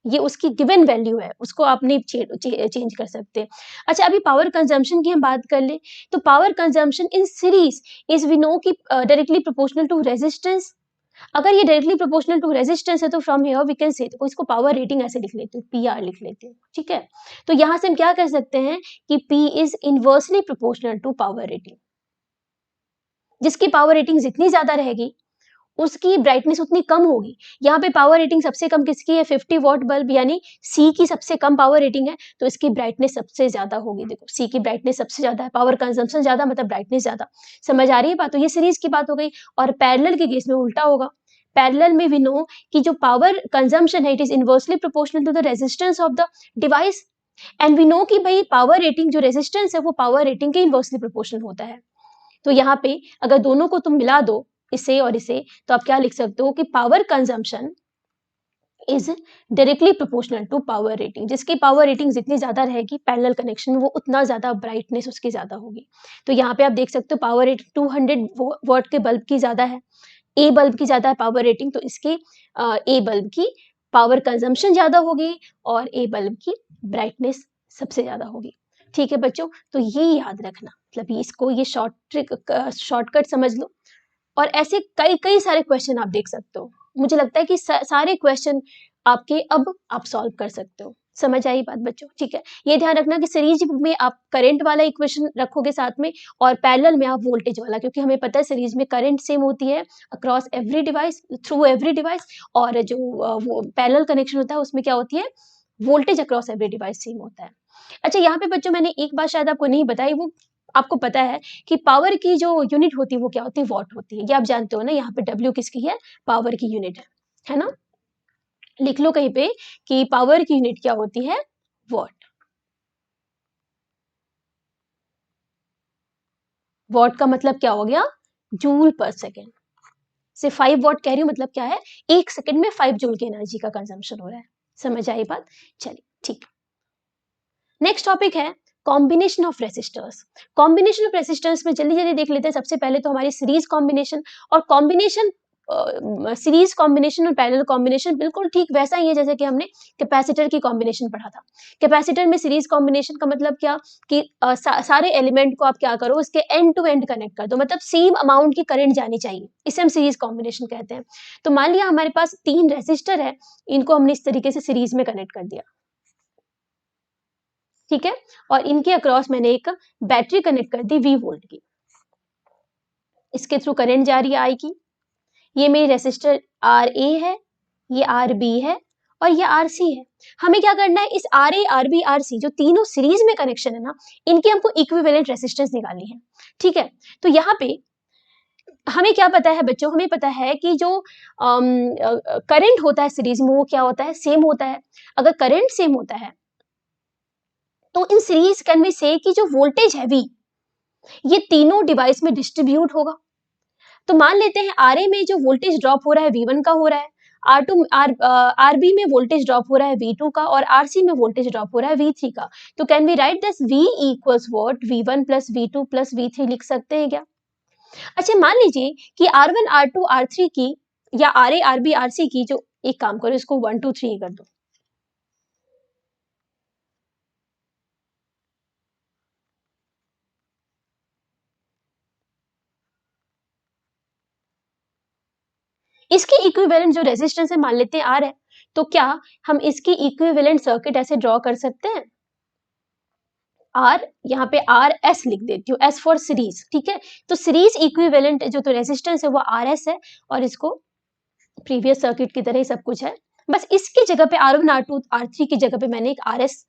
ये उसकी गिवन वैल्यू है, उसको आप नहीं चेंज कर सकते। अच्छा अभी पावर कंजम्पशन की हम बात कर ले, तो power consumption in series is we know कि डायरेक्टली प्रोपोर्शनल टू रेजिस्टेंस। अगर ये डायरेक्टली प्रोपोर्शनल टू रेजिस्टेंस है तो फ्रॉम हियर वी कैन से, तो इसको पावर रेटिंग ऐसे लिख लेते हो, पी आर लिख लेते हो, ठीक है। तो यहां से हम क्या कह सकते हैं कि P is inversely proportional to power rating. जिसकी पावर रेटिंग जितनी ज्यादा रहेगी उसकी ब्राइटनेस उतनी कम होगी। यहाँ पे पावर रेटिंग सबसे कम किसकी है, 50 वॉट बल्ब, यानी सी की सबसे कम पावर रेटिंग है तो इसकी ब्राइटनेस सबसे ज्यादा होगी। देखो सी की ब्राइटनेस सबसे ज्यादा है, पावर कंजम्पशन ज्यादा मतलब ब्राइटनेस ज्यादा। समझ आ रही है बात? तो ये सीरीज की बात हो गई। और पैरेलल के केस में उल्टा होगा। पैरेलल में वी नो कि जो पावर कंजम्पशन है it is inversely proportional to the resistance of the device, and we know कि भाई पावर रेटिंग जो रेजिस्टेंस है वो पावर रेटिंग के इनवर्सली प्रोपोर्शनल होता है। तो यहाँ पे अगर दोनों को तुम मिला दो, इसे और इसे, तो आप क्या लिख सकते हो कि power consumption is directly proportional to power rating. जिसकी पावर रेटिंग जितनी ज्यादा रहेगी पैरेलल कनेक्शन में वो उतना ज्यादा ब्राइटनेस उसकी ज्यादा होगी। तो यहाँ पे आप देख सकते हो पावर रेटिंग 200 वॉट के बल्ब की ज्यादा है, ए बल्ब की ज्यादा है पावर रेटिंग, तो इसके ए बल्ब की पावर कंजम्पशन ज्यादा होगी और ए बल्ब की ब्राइटनेस सबसे ज्यादा होगी, ठीक है बच्चों। तो ये याद रखना, मतलब इसको ये शॉर्टकट समझ लो। और ऐसे कई कई सारे क्वेश्चन आप देख सकते हो। मुझे लगता है कि सारे क्वेश्चन आपके अब आप सॉल्व कर सकते हो। समझ आई बात बच्चों? ठीक है। ये ध्यान रखना कि सीरीज में आप करंट वाला इक्वेशन रखोगे साथ में और पैरेलल में आप वोल्टेज वाला, क्योंकि हमें पता है सीरीज में करंट सेम होती है across every device, through every device, और जो वो पैरेलल कनेक्शन होता है उसमें क्या होती है, voltage across every device same होता है। अच्छा यहाँ पे बच्चों मैंने एक बात शायद आपको नहीं बताई, वो आपको पता है कि पावर की जो यूनिट होती है वो क्या होती है, वॉट होती है। ये आप जानते हो ना, यहाँ पे डब्ल्यू किसकी है, पावर की यूनिट है ना। लिख लो कहीं पे कि पावर की यूनिट क्या होती है, वॉट। वॉट का मतलब क्या हो गया, जूल पर सेकेंड। से 5 वॉट कह रही हूँ, मतलब क्या है, 1 सेकेंड में 5 जूल की एनर्जी का कंजम्पशन हो रहा है। समझ आई बात? चलिए ठीक। नेक्स्ट टॉपिक है combination of resistors. Combination of resistors में जल्दी जल्दी देख लेते हैं। सबसे पहले तो हमारी सीरीज कॉम्बिनेशन, और कॉम्बिनेशन सीरीज कॉम्बिनेशन और पैरेलल कॉम्बिनेशन बिल्कुल ठीक वैसा ही है जैसे कि हमने कैपेसिटर की कॉम्बिनेशन पढ़ा था। कैपेसिटर में सीरीज कॉम्बिनेशन का मतलब क्या कि सारे एलिमेंट को आप क्या करो, उसके एंड टू एंड कनेक्ट कर दो, मतलब सेम अमाउंट की करंट जानी चाहिए, इसे हम सीरीज कॉम्बिनेशन कहते हैं। तो मान लिया हमारे पास 3 रेसिस्टर है, इनको हमने इस तरीके से सीरीज में कनेक्ट कर दिया, ठीक है, और इनके अक्रॉस मैंने एक बैटरी कनेक्ट कर दी V वोल्ट की, इसके थ्रू करंट जा रही है I की। ये मेरी रेसिस्टर RA है, ये RB है और ये RC है। हमें क्या करना है, इस RA RB RC जो तीनों सीरीज में कनेक्शन है ना, इनके हमको इक्विवेलेंट रेसिस्टेंस निकालनी है, ठीक है। तो यहाँ पे हमें क्या पता है बच्चों, हमें पता है कि जो करंट होता है सीरीज में वो क्या होता है, सेम होता है। अगर करंट सेम होता है तो इन सीरीज कैन वी से कि जो वोल्टेज है V, ये तीनों डिवाइस में डिस्ट्रीब्यूट होगा। तो मान लेते हैं RA में जो वोल्टेज ड्रॉप हो रहा है V1 का हो रहा है, RB में वोल्टेज ड्रॉप हो रहा है V2 का, और RC में वोल्टेज ड्रॉप हो रहा है V3 का। तो can we write this V equals what, V1 plus V2 plus V3 लिख सकते हैं क्या? अच्छा मान लीजिए कि R1 R2 R3 की या RA RB RC की, जो एक काम करो इसको 1 2 3 कर दो। इसकी इक्विवेलेंट जो रेजिस्टेंस है मान लेते हैं R है, तो क्या हम इसकी इक्विवेलेंट सर्किट ऐसे ड्रॉ कर सकते हैं? R, यहाँ पे RS लिख देती हूँ, S फॉर सीरीज, ठीक है। तो सीरीज इक्विवेलेंट जो तो रेजिस्टेंस है वो RS है, और इसको प्रीवियस सर्किट की तरह ही सब कुछ है, बस इसकी जगह पे R1 R2 R3 की जगह पे मैंने एक RS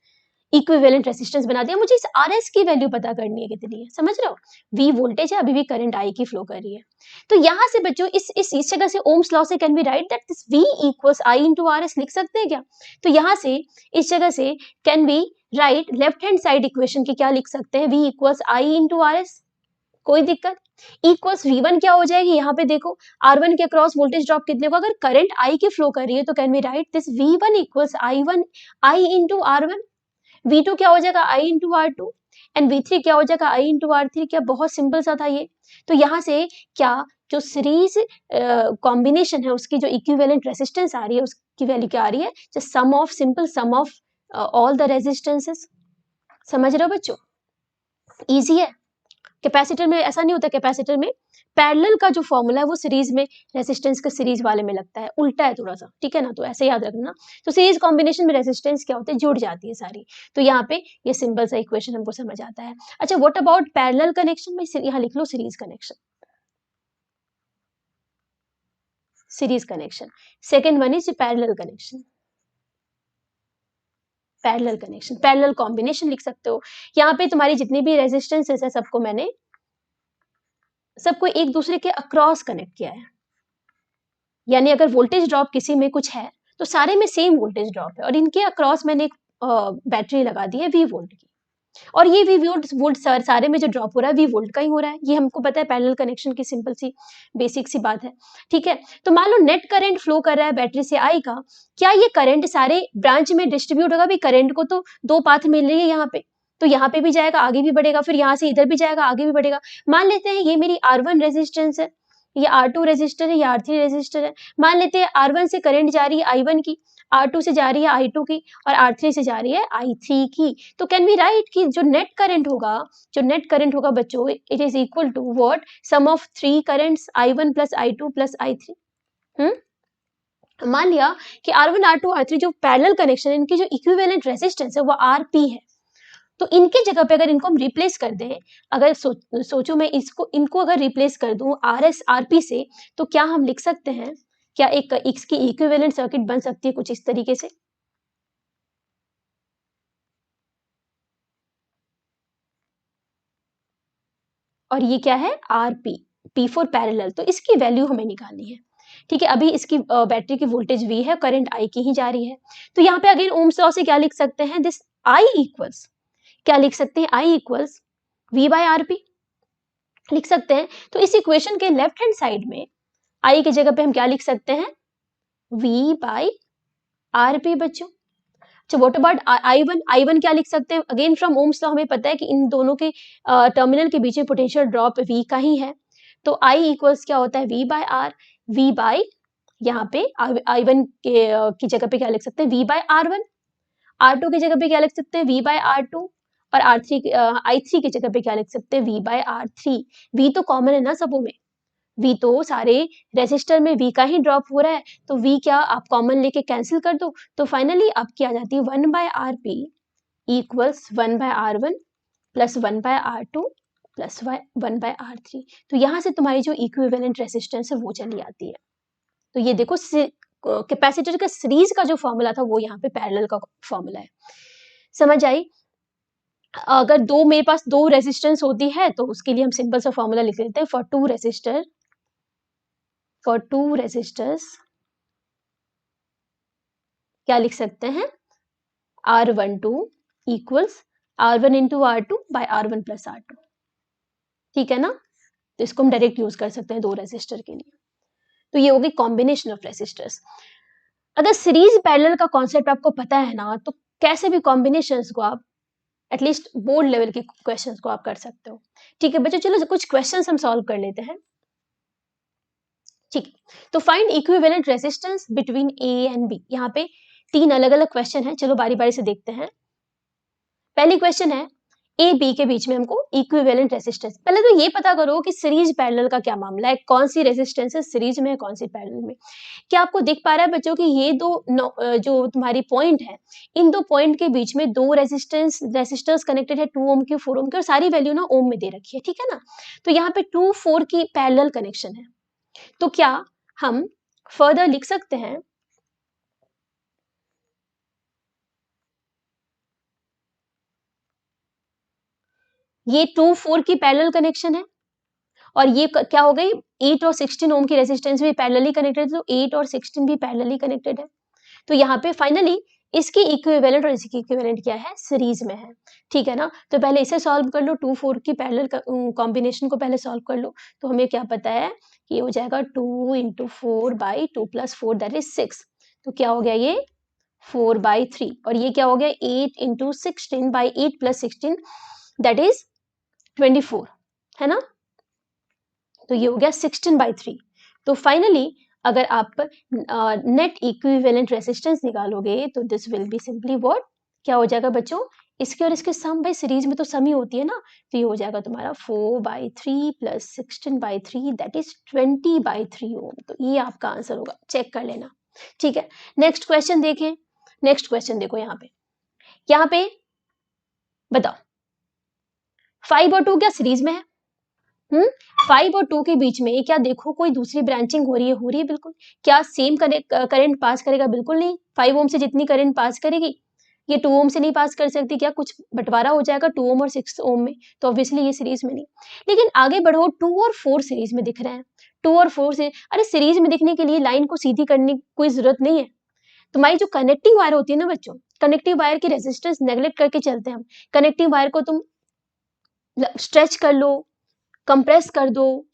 इक्विवेलेंट रेजिस्टेंस बना दिया। मुझे इस RS की वैल्यू पता करनी है कितनी है, समझ रहे हो? V वोल्टेज है, अभी भी करंट I की फ्लो कर रही है। तो यहाँ से बच्चों इस जगह से ओम्स लॉ से can be right that this V equals I into RS लिख सकते हैं क्या? तो यहाँ से इस जगह से can be right left hand side equation की क्या लिख सकते हैं, V equals I into RS। कोई दिक्कत? इक्वल्स V1 क्या हो जाएगी, यहाँ पे देखो R1 के अक्रॉस वोल्टेज ड्रॉप कितने को, अगर करंट I की फ्लो कर रही है तो can be right this V1 equals I into R1। V2 क्या हो जाएगा I into R2 and V3 क्या हो जाएगा I into R3। क्या बहुत सिंपल सा था ये। तो यहाँ से क्या जो सीरीज कॉम्बिनेशन है उसकी जो इक्विवेलेंट रेजिस्टेंस आ रही है उसकी वैल्यू क्या आ रही है, just sum of simple sum of all the resistances. समझ रहे हो बच्चों? इजी है। कैपेसिटर में ऐसा नहीं होता, कैपेसिटर में पैरेलल का जो फॉर्मूला है वो सीरीज में रेजिस्टेंस के सीरीज वाले में लगता है, उल्टा है थोड़ा सा, ठीक है ना, तो ऐसे याद रखना। तो सीरीज कॉम्बिनेशन में रेजिस्टेंस क्या होते हैं, जुड़ जाती है सारी। तो यहाँ पे ये सिंपल सा इक्वेशन हमको समझ आता है। अच्छा व्हाट अबाउट पैरेलल कनेक्शन में, यहाँ लिख लो series connection, series connection. Second one is parallel connection, parallel connection, parallel combination लिख सकते हो। यहाँ पे तुम्हारी जितनी भी रेजिस्टेंसेस है सबको मैंने सबको एक दूसरे के अक्रॉस कनेक्ट किया है, यानी अगर वोल्टेज ड्रॉप किसी में कुछ है तो सारे में सेम वोल्टेज ड्रॉप है, और इनके अक्रॉस मैंने एक बैटरी लगा दी है V वोल्ट की, और ये V वोल्ट सारे में जो ड्रॉप हो रहा है V वोल्ट का ही हो रहा है। ये हमको पता है पैरेलल कनेक्शन की सिंपल सी बेसिक सी बात है, ठीक है। तो मान लो नेट करंट फ्लो कर रहा है बैटरी से I का, क्या ये करंट सारे ब्रांच में डिस्ट्रीब्यूट होगा? भी करंट को तो 2 पाथ मिल रही है यहाँ पे, तो यहाँ पे भी जाएगा आगे भी बढ़ेगा, फिर यहाँ से इधर भी जाएगा आगे भी बढ़ेगा। मान लेते हैं ये मेरी R1 रेजिस्टेंस है, ये R2 रेजिस्टर है, ये R3 रेजिस्टर है। मान लेते हैं R1 से करंट जा रही है I1 की, R2 से जा रही है I2 की, और R3 से जा रही है I3 की। तो कैन वी राइट कि जो नेट करंट होगा बच्चों, it is equal to what, sum of 3 currents I1 plus I2 plus I3। मान लिया कि R1 R2 R3 जो पैरेलल कनेक्शन है, इनकी जो इक्विवेलेंट रेजिस्टेंस है वो RP है। तो इनके जगह पे अगर इनको हम रिप्लेस कर दें, अगर सोचो मैं इनको अगर रिप्लेस कर दूं RS RP से, तो क्या हम लिख सकते हैं, क्या एक इसकी इक्विवेलेंट सर्किट बन सकती है कुछ इस तरीके से। और ये क्या है RP, P फॉर पैरेलल। तो इसकी वैल्यू हमें निकालनी है, ठीक है। अभी इसकी बैटरी की वोल्टेज V है, करंट I की ही जा रही है। तो यहाँ पे अगेन ओम्स लॉ से क्या लिख सकते हैं, दिस I इक्वल्स, क्या लिख सकते हैं, I equals V by RP लिख सकते हैं। तो इस इक्वेशन के लेफ्ट हैंड साइड में आई की जगह पे हम क्या लिख सकते हैं, V बाई आर पे बच्चों। अच्छा व्हाट अबाउट I1 क्या लिख सकते हैं, अगेन फ्रॉम ओम्स लॉ हमें पता है कि इन दोनों के टर्मिनल के बीच में पोटेंशियल ड्रॉप V का ही है, तो I इक्वल्स क्या होता है V by R, V by यहाँ पे I1 की जगह पे क्या लिख सकते हैं V बाई R1, R2 की जगह पे क्या लिख सकते हैं V बाई R2, और I3 की जगह पे क्या लिख सकते हैं V बाई R3। V तो कॉमन है ना सबों में, V तो सारे रेसिस्टर में V का ही ड्रॉप हो रहा है, तो V क्या आप कॉमन लेके कैंसिल कर दो, तो फाइनली आपकी आ जाती है 1 by R P equals 1 by R1 plus 1 by R2 plus 1 by R3। तो यहाँ से तुम्हारी जो इक्विवेलेंट रेसिस्टेंस है वो चली आती है। तो ये देखो कैपेसिटर का सीरीज का जो फॉर्मूला था वो यहाँ पे पैरेलल का फॉर्मूला है, समझ आई। अगर मेरे पास दो रेजिस्टेंस होती है तो उसके लिए हम सिंपल सा फॉर्मूला लिख लेते हैं, फॉर टू रेजिस्टर्स क्या लिख सकते हैं, R12 equals R1 into R2 by R1 plus R2, ठीक है ना। तो इसको हम डायरेक्ट यूज कर सकते हैं दो रेजिस्टर के लिए। तो ये होगी कॉम्बिनेशन ऑफ रेजिस्टर्स। अगर सीरीज पैरेलल का कॉन्सेप्ट आपको पता है ना, तो कैसे भी कॉम्बिनेशंस को आप एटलीस्ट बोर्ड लेवल के क्वेश्चंस को आप कर सकते हो। ठीक है बच्चों, चलो कुछ क्वेश्चंस हम सॉल्व कर लेते हैं। ठीक, तो find equivalent resistance between A and B. यहाँ पे 3 अलग अलग क्वेश्चन है, चलो बारी बारी से देखते हैं। पहली क्वेश्चन है ए बी के बीच में हमको इक्विवेलेंट रेजिस्टेंस। पहले तो ये पता करो कि सीरीज पैरेलल का क्या मामला है, कौन सी रेजिस्टेंस है सीरीज में, कौन सी पैरेलल में। क्या आपको दिख पा रहा है बच्चों कि ये जो तुम्हारी पॉइंट है, इन दो पॉइंट के बीच में दो रेजिस्टर्स कनेक्टेड है, 2 ओम की 4 ओम की, और सारी वैल्यू ना ओम में दे रखी है, ठीक है ना। तो यहाँ पे 2 4 की पैरेलल कनेक्शन है, तो क्या हम फर्दर लिख सकते हैं ये 2 4 की पैरेलल कनेक्शन है, और ये क्या हो गई 8 और 16 ओम की रेजिस्टेंस भी पैरेलली कनेक्टेड है, तो 8 और 16 भी पैरेलली कनेक्टेड है। तो यहाँ पे फाइनली इसकी इक्विवेलेंट और इसकी इक्विवेलेंट क्या है, सीरीज में है, ठीक है ना। तो पहले इसे सॉल्व कर लो, 2 4 की पैरेलल कॉम्बिनेशन को पहले सॉल्व कर लो। तो हमें क्या पता है कि ये हो जाएगा 2 into 4 by 2 plus 4 that is 6। तो क्या हो गया ये 4 बाई 3, और ये क्या हो गया 8 into 16 by 8 plus 16 that is 24, है ना। तो ये हो गया 16 बाई 3। तो फाइनली अगर आप नेट इक्विवेलेंट रेजिस्टेंस निकालोगे तो this will be simply what, क्या हो जाएगा बच्चों, इसके और इसके सम, भाई सीरीज में तो सम ही होती है ना। तो ये हो जाएगा तुम्हारा 4 by 3 plus 16 by 3 that is 20 by 3 ओम। तो ये आपका आंसर होगा, चेक कर लेना, ठीक है। नेक्स्ट क्वेश्चन देखें, नेक्स्ट क्वेश्चन देखो यहाँ पे बताओ 5 और 2 क्या सीरीज में है, 5 और 2 के बीच में क्या देखो कोई दूसरी ब्रांचिंग हो रही है बिल्कुल। क्या सेम करंट पास करेगा, बिल्कुल नहीं। 5 ओम से जितनी करंट पास करेगी ये 2 ओम से नहीं पास कर सकती, क्या कुछ बंटवारा हो जाएगा 2 ओम और 6 ओम में, तो ऑब्वियसली ये सीरीज में नहीं। लेकिन आगे बढ़ो 2 और 4 सीरीज में दिख रहे हैं, 2 और 4 से, अरे सीरीज में दिखने के लिए लाइन को सीधी करने की कोई जरूरत नहीं है। तुम्हारी जो कनेक्टिंग वायर होती है ना बच्चों, कनेक्टिंग वायर की रेजिस्टेंस नेगलेक्ट करके चलते हैं हम। कनेक्टिंग वायर को तुम स्ट्रेच कर लो, कंप्रेस कर दो,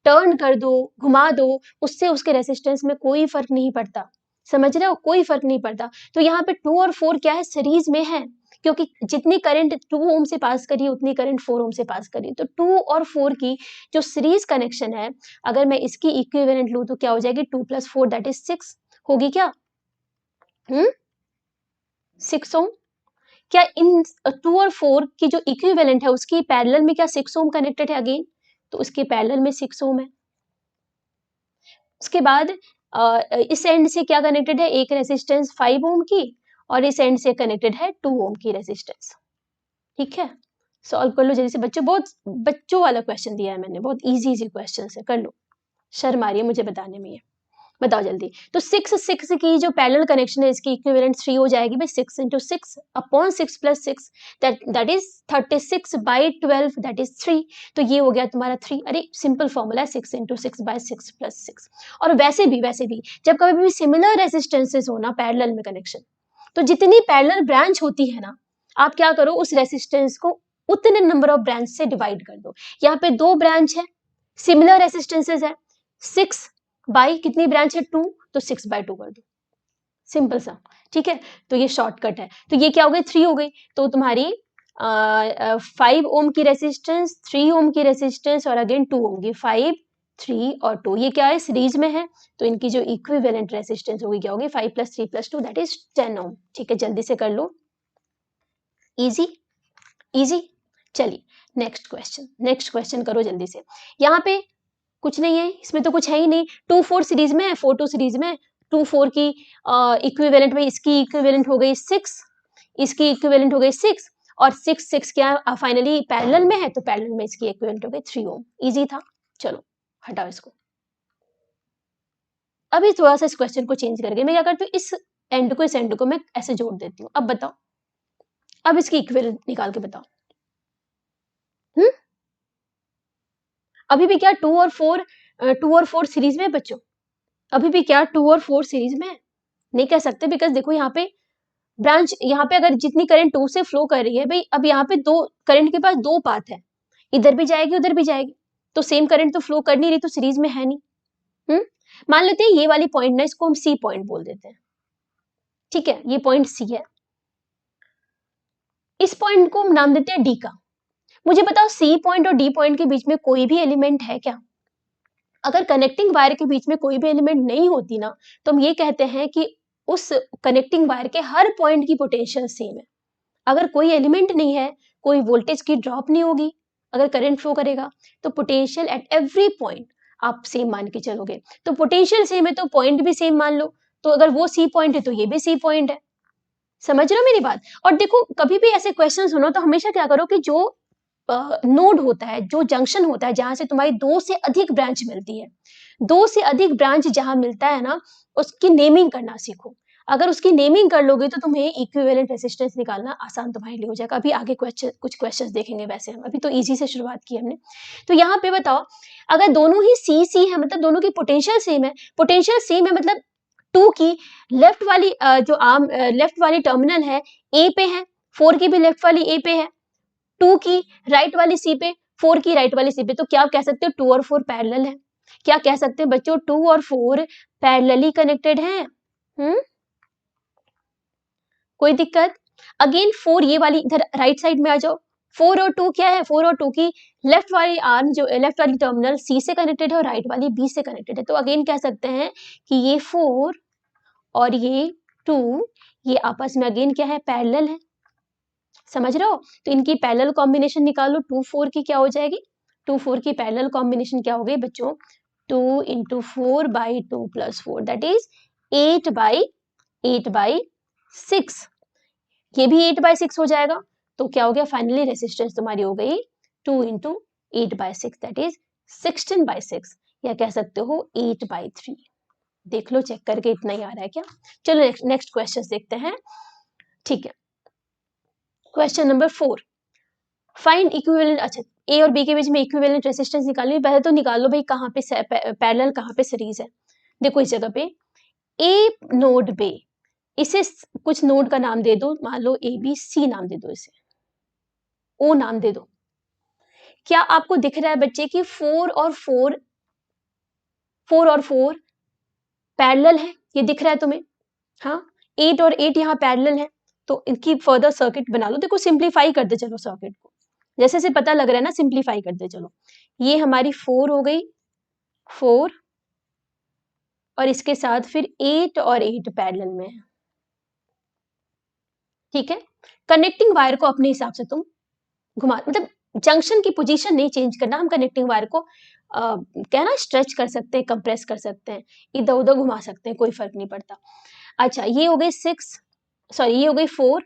टर्न कर दो, घुमा दो, उससे उसके रेजिस्टेंस में कोई फर्क नहीं पड़ता, समझ रहे हो, कोई फर्क नहीं पड़ता। तो यहाँ पे 2 और 4 क्या है, सीरीज में है, क्योंकि जितनी करंट 2 ओम से पास करी उतनी करंट 4 ओम से पास करी। तो 2 और 4 की जो सीरीज कनेक्शन है, अगर मैं इसकी इक्विवेलेंट लूं तो क्या हो जाएगी 2 प्लस 4 दैट इज 6 होगी क्या, 6 ओम। क्या इन 2 और 4 की जो इक्विवेलेंट है उसकी पैरेलल में क्या 6 ओम कनेक्टेड है अगेन, तो उसके पैरेलल में 6 ओम है। उसके बाद इस एंड से क्या कनेक्टेड है, एक रेजिस्टेंस 5 ओम की, और इस एंड से कनेक्टेड है 2 ओम की रेजिस्टेंस, ठीक है। सॉल्व कर लो जल्दी से बच्चों, बहुत बच्चों वाला क्वेश्चन दिया है मैंने, बहुत इजी क्वेश्चन है, कर लो, शर्म आ रही है मुझे बताने में, ये बताओ जल्दी। तो 6 6 की जो पैरेलल कनेक्शन है इसकी इक्विवेलेंट 3 हो जाएगी भाई, 6 into 6 upon 6 plus 6 that is 36 by 12 that is 3। तो ये हो गया तुम्हारा 3, अरे सिंपल फॉर्मूला है 6 इंटू 6 बाई 6 प्लस 6। और वैसे भी जब कभी भी सिमिलर रेजिस्टेंसेस हो ना पैरेलल में कनेक्शन, तो जितनी पैरेलल ब्रांच होती है ना, आप क्या करो उस रेजिस्टेंस को उतने नंबर ऑफ ब्रांच से डिवाइड कर दो। यहाँ पे 2 ब्रांच है, सिमिलर रेसिस्टेंसेस है, 6 बाई कितनी ब्रांच है 2, तो 6 बाई 2 कर दो, सिंपल सा। ठीक है, तो ये शॉर्टकट है। तो ये क्या हो गई 3 हो गई, तो तुम्हारी 5 ओम की रेसिस्टेंस, 3 ओम की रेसिस्टेंस और अगेन 2 ओम की, 5 3 और 2, ये क्या है सीरीज में है, तो इनकी जो इक्विवेलेंट रेसिस्टेंस होगी क्या होगी 5 + 3 + 2 दैट इज 10 ओम। ठीक है, जल्दी से कर लो, इजी इजी। चलिए नेक्स्ट क्वेश्चन करो जल्दी से। यहाँ पे कुछ नहीं है, इसमें तो कुछ है ही नहीं, 2 4 सीरीज में है, 4 2 सीरीज में, 2 4 की इक्विवेलेंट में इसकी इक्विवेलेंट हो गई 6, इसकी इक्विवेलेंट हो गई 6 और 6 6 क्या फाइनली पैरेलल में है, तो पैरेलल में इसकी इक्विवेलेंट हो गई 3 ओम। इजी था, चलो हटाओ इसको। अभी थोड़ा सा इस क्वेश्चन को चेंज करके मैं क्या करती हूँ, इस एंड को इस एंड को मैं ऐसे जोड़ देती हूँ। अब बताओ, अब इसकी इक्विवेलेंट निकाल के बताओ। अभी भी क्या 2 और 4 सीरीज में है बच्चों, अभी भी क्या 2 और 4 सीरीज में है? नहीं कह सकते, बिकॉज देखो यहाँ पे ब्रांच, यहाँ पे अगर जितनी करंट 2 से फ्लो कर रही है भाई, अब यहाँ पे दो करंट के पास 2 पाथ है, इधर भी जाएगी उधर भी जाएगी, तो सेम करंट तो फ्लो कर नहीं रही, तो सीरीज में है नहीं। मान लेते हैं ये वाली पॉइंट ना, इसको हम सी पॉइंट बोल देते हैं। ठीक है, ये पॉइंट सी है, इस पॉइंट को हम नाम देते हैं डी का। मुझे बताओ सी पॉइंट और डी पॉइंट के बीच में कोई भी एलिमेंट है क्या? अगर कनेक्टिंग वायर के बीच में कोई भी एलिमेंट नहीं होती ना, तो हम ये कहते हैं कि उस कनेक्टिंग वायर के हर पॉइंट की पोटेंशियल सेम है। अगर कोई एलिमेंट नहीं है, कोई वोल्टेज की ड्रॉप नहीं होगी, अगर करंट फ्लो करेगा, तो पोटेंशियल एट एवरी पॉइंट आप सेम मान के चलोगे। तो पोटेंशियल सेम है तो पॉइंट भी सेम मान लो, तो अगर वो सी पॉइंट है तो ये भी सी पॉइंट है। समझ रहे हो मेरी बात? और देखो कभी भी ऐसे क्वेश्चंस हो ना, तो हमेशा क्या करो कि जो नोड होता है, जो जंक्शन होता है, जहां से तुम्हारी 2 से अधिक ब्रांच मिलती है, 2 से अधिक ब्रांच जहां मिलता है ना, उसकी नेमिंग करना सीखो। अगर उसकी नेमिंग कर लोगे तो तुम्हें इक्विवेलेंट रेजिस्टेंस निकालना आसान तुम्हारे लिए हो जाएगा। अभी आगे कुछ क्वेश्चंस देखेंगे, वैसे हम अभी तो इजी से शुरुआत की हमने। तो यहाँ पे बताओ, अगर दोनों ही सी सी है, मतलब दोनों की पोटेंशियल सेम है, पोटेंशियल सेम है मतलब 2 की लेफ्ट वाली जो आर्म लेफ्ट वाली टर्मिनल है ए पे है, 4 की भी लेफ्ट वाली ए पे है, 2 की राइट वाली सी पे, 4 की राइट वाली सी पे, तो क्या आप कह सकते हो 2 और 4 पैरेलल है? क्या कह सकते हैं बच्चों 2 और 4 पैरेलली कनेक्टेड हैं? कोई दिक्कत? अगेन 4 ये वाली इधर राइट साइड में आ जाओ, 4 और 2 क्या है, 4 और 2 की लेफ्ट वाली आर्म जो लेफ्ट वाली टर्मिनल सी से कनेक्टेड है और राइट वाली बी से कनेक्टेड है, तो अगेन कह सकते हैं कि ये 4 और ये 2 ये आपस में अगेन क्या है, पैरेलल है। समझ रहे हो? तो इनकी पैरेलल कॉम्बिनेशन निकालो, 2 4 की क्या हो जाएगी, 2 4 की पैरेलल कॉम्बिनेशन क्या हो गई बच्चों, 2 × 4 / 2 + 4 दैट इज 8/6। ये भी 8/6 हो जाएगा, तो क्या हो गया फाइनली रेसिस्टेंस तुम्हारी हो गई 2 × 8/6 दैट इज 16/6, या कह सकते हो 8/3। देख लो चेक करके, इतना ही आ रहा है क्या? चलो नेक्स्ट क्वेश्चन देखते हैं। ठीक है, क्वेश्चन नंबर 4, फाइंड इक्विवेलेंट। अच्छा, ए और बी के बीच में इक्विवेलेंट रेजिस्टेंस निकालनी, पहले तो निकालो भाई कहाँ पे पैरेलल कहाँ पे सीरीज है। देखो इस जगह पे ए नोड बे, इसे कुछ नोड का नाम दे दो, मान लो ए बी सी नाम दे दो, इसे ओ नाम दे दो। क्या आपको दिख रहा है बच्चे कि 4 और 4 पैरेलल है? ये दिख रहा है तुम्हें? हाँ, 8 और 8 यहाँ पैरेलल है, तो इनकी फर्दर सर्किट बना लो। देखो सिंप्लीफाई करते चलो सर्किट को, जैसे से पता लग रहा है ना, सिंप्लीफाई करते चलो। ये हमारी 4 हो गई, 4 और इसके साथ फिर 8 और 8 पैरेलल में है। ठीक है, कनेक्टिंग वायर को अपने हिसाब से तुम घुमा, मतलब जंक्शन की पोजीशन नहीं चेंज करना। हम कनेक्टिंग वायर को क्या ना स्ट्रेच कर सकते हैं, कंप्रेस कर सकते हैं, इधर उधर घुमा सकते हैं, कोई फर्क नहीं पड़ता। अच्छा, ये हो गई 6, सॉरी ये हो गई 4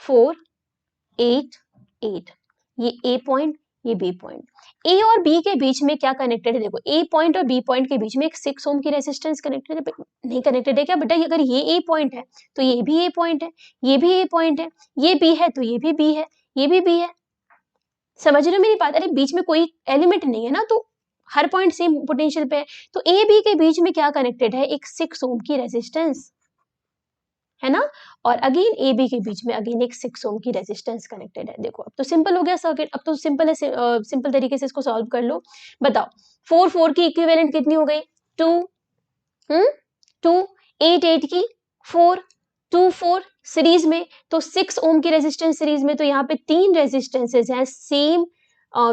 4 8 8, ये ए पॉइंट ये बी पॉइंट। ए और बी के बीच में क्या कनेक्टेड है? देखो ए पॉइंट और बी पॉइंट के बीच में एक 6 ओम की रेजिस्टेंस कनेक्टेड है। नहीं कनेक्टेड है क्या बेटा? अगर ये ए पॉइंट है तो ये भी ए पॉइंट है, ये भी ए पॉइंट है, ये बी है तो ये भी बी है, ये भी बी है। समझ रहे हो मेरी बात? अरे बीच में कोई एलिमेंट नहीं है ना, तो हर पॉइंट सेम पोटेंशियल पे है। तो ए बी के बीच में क्या कनेक्टेड है? एक 6 ओम की रेजिस्टेंस। है ना। और अगेन ए बी के बीच में अगेन एक 6 ओम की रेजिस्टेंस कनेक्टेड है। देखो अब तो सिंपल हो गया सर्किट, अब तो सिंपल है, सिंपल तरीके से इसको सॉल्व कर लो। बताओ 4 4 की इक्विवेलेंट कितनी हो गई, 2, 2, 8 8 की 4, 2 4 सीरीज में, तो 6 ओम की रेजिस्टेंस सीरीज में, तो यहाँ पे 3 रेजिस्टेंसेज हैं सेम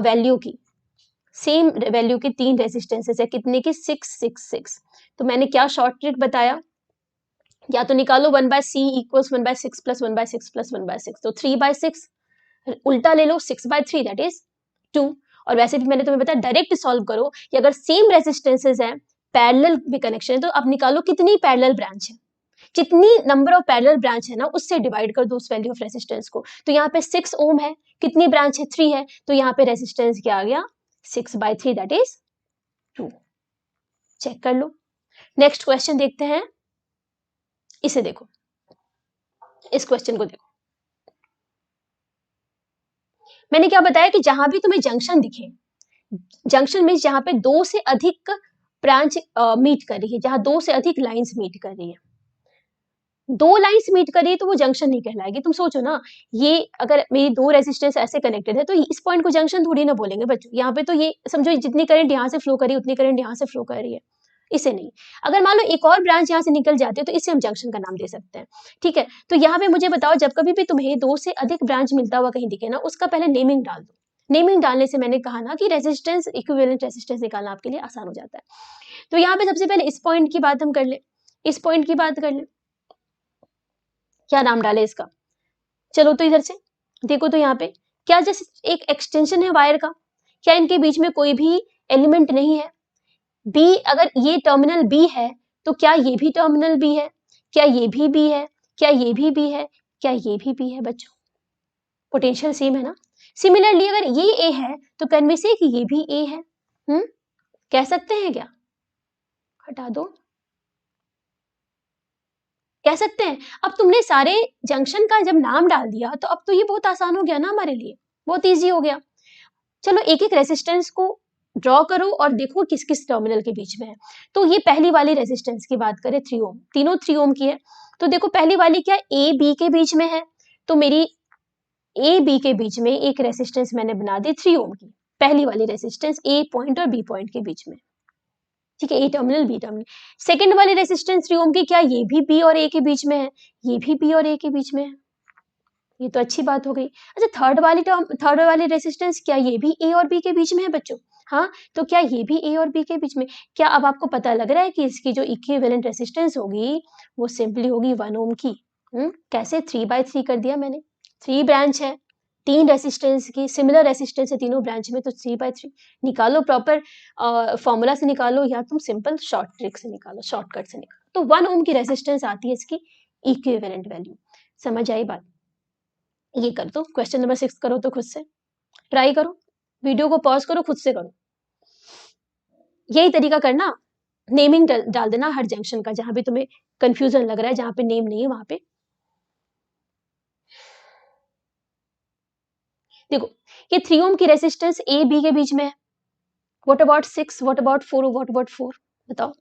वैल्यू की, सेम वैल्यू की 3 रेजिस्टेंसेज है, कितने की, 6 6 6। तो मैंने क्या शॉर्ट ट्रिक बताया, या तो निकालो 1/c इक्वल्स 1/6 प्लस 1/6 प्लस 1/6, तो 3/6, उल्टा ले लो 6/3 दैट इज 2। और वैसे भी मैंने तुम्हें बताया डायरेक्ट सॉल्व करो कि अगर सेम रेजिस्टेंसेज हैं, पैरेलल भी कनेक्शन है, तो आप निकालो कितनी पैरेलल ब्रांच है, जितनी नंबर ऑफ पैरेलल ब्रांच है ना उससे डिवाइड कर दो उस वैल्यू ऑफ रेजिस्टेंस को। तो यहाँ पे 6 ओम है, कितनी ब्रांच है, 3 है, तो यहाँ पे रेजिस्टेंस क्या आ गया, 6/3 दैट इज 2। चेक कर लो। नेक्स्ट क्वेश्चन देखते हैं, इसे देखो, इस क्वेश्चन को देखो। मैंने क्या बताया कि जहां भी तुम्हें जंक्शन दिखे, जंक्शन में जहां पे 2 से अधिक ब्रांच मीट कर रही है, जहां 2 से अधिक लाइंस मीट कर रही है, 2 लाइंस मीट कर रही है, तो वो जंक्शन नहीं कहलाएगी। तुम सोचो ना, ये अगर मेरी 2 रेजिस्टेंस ऐसे कनेक्टेड है, तो इस पॉइंट को जंक्शन थोड़ी ना बोलेंगे बच्चों। यहाँ पे तो ये समझो जितनी करंट यहाँ से फ्लो कर रही है उतनी करंट यहाँ से फ्लो कर रही है, इसे नहीं। अगर मान लो एक और ब्रांच यहाँ से निकल जाती है, तो इसे हम जंक्शन का नाम दे सकते हैं, ठीक है। तो यहाँ पे मुझे बताओ, जब कभी भी तुम्हें 2 से अधिक ब्रांच मिलता हुआ कहीं दिखे ना, उसका पहले नेमिंग डाल दो। नेमिंग डालने से मैंने कहा ना कि रेजिस्टेंस, इक्विवेलेंट रेजिस्टेंस निकालना आपके लिए आसान हो जाता है। तो यहाँ पे सबसे पहले इस पॉइंट की बात हम कर ले, इस पॉइंट की बात कर ले, क्या नाम डाले इसका, चलो तो इधर से देखो, तो यहाँ पे क्या जैसे एक एक्सटेंशन है वायर का, क्या इनके बीच में कोई भी एलिमेंट नहीं है, बी, अगर ये टर्मिनल बी है तो क्या ये भी टर्मिनल बी है, क्या ये भी बी है, क्या ये भी बी है, क्या ये भी बी है बच्चों, पोटेंशियल सेम है ना। सिमिलरली अगर ये ए है तो कैन वी से कि ये भी ए है, कह सकते हैं क्या, हटा दो, कह सकते हैं। अब तुमने सारे जंक्शन का जब नाम डाल दिया, तो अब तो ये बहुत आसान हो गया ना हमारे लिए, बहुत ईजी हो गया। चलो एक एक रेजिस्टेंस को ड्रॉ करो और देखो किस किस टर्मिनल के बीच में है। तो ये पहली वाली रेजिस्टेंस की बात करें, 3 ओम, तीनों 3 ओम की है। तो देखो पहली वाली क्या ए बी के बीच में है, तो मेरी ए बी के बीच में एक रेजिस्टेंस मैंने बना दी 3 ओम की, पहली वाली रेजिस्टेंस ए पॉइंट और बी पॉइंट के बीच में, ठीक है, ए टर्मिनल बी टर्मिनल। सेकंड वाली रेजिस्टेंस 3 ओम की, क्या ये भी बी और ए के बीच में है, ये भी बी और ए के बीच में है, ये तो अच्छी बात हो गई। अच्छा थर्ड वाली रेजिस्टेंस, क्या ये भी ए और बी के बीच में है बच्चों, हाँ, तो क्या ये भी ए और बी के बीच में, क्या अब आपको पता लग रहा है कि इसकी जो इक्विवेलेंट रेजिस्टेंस होगी वो सिंपली होगी 1 ओम की। कैसे 3/3 कर दिया मैंने, 3 ब्रांच है, 3 रेजिस्टेंस की सिमिलर रेजिस्टेंस है तीनों ब्रांच में, तो 3/3 निकालो, प्रॉपर फॉर्मूला से निकालो या तुम सिंपल शॉर्ट ट्रिक से निकालो, शॉर्टकट से निकालो, तो 1 ओम की रेजिस्टेंस आती है इसकी इक्विवेलेंट वैल्यू। समझ आई बात, ये कर दो, क्वेश्चन नंबर 6 करो तो खुद से ट्राई करो, वीडियो को पॉज करो, खुद से करो, यही तरीका करना। नेमिंग डाल देना हर जंक्शन का, जहां भी तुम्हें कंफ्यूजन लग रहा है, जहां पे नेम नहीं है वहां पे। देखो ये 3 ओम की रेजिस्टेंस ए बी के बीच में है, what about 6, what about 4, what about 4, बताओ।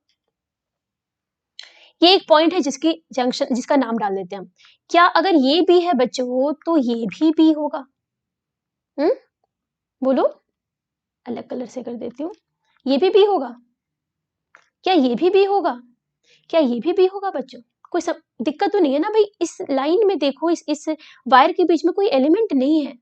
ये एक पॉइंट है जिसकी जंक्शन, जिसका नाम डाल देते हैं हम, क्या अगर ये बी है बच्चों तो ये भी बी होगा, हम्म बोलो, अलग कलर से कर देती हूँ, ये भी बी होगा, क्या ये भी बी होगा, क्या ये भी होगा बच्चों, कोई सब दिक्कत तो नहीं है ना भाई। इस लाइन में देखो, इस वायर के बीच में कोई एलिमेंट नहीं है,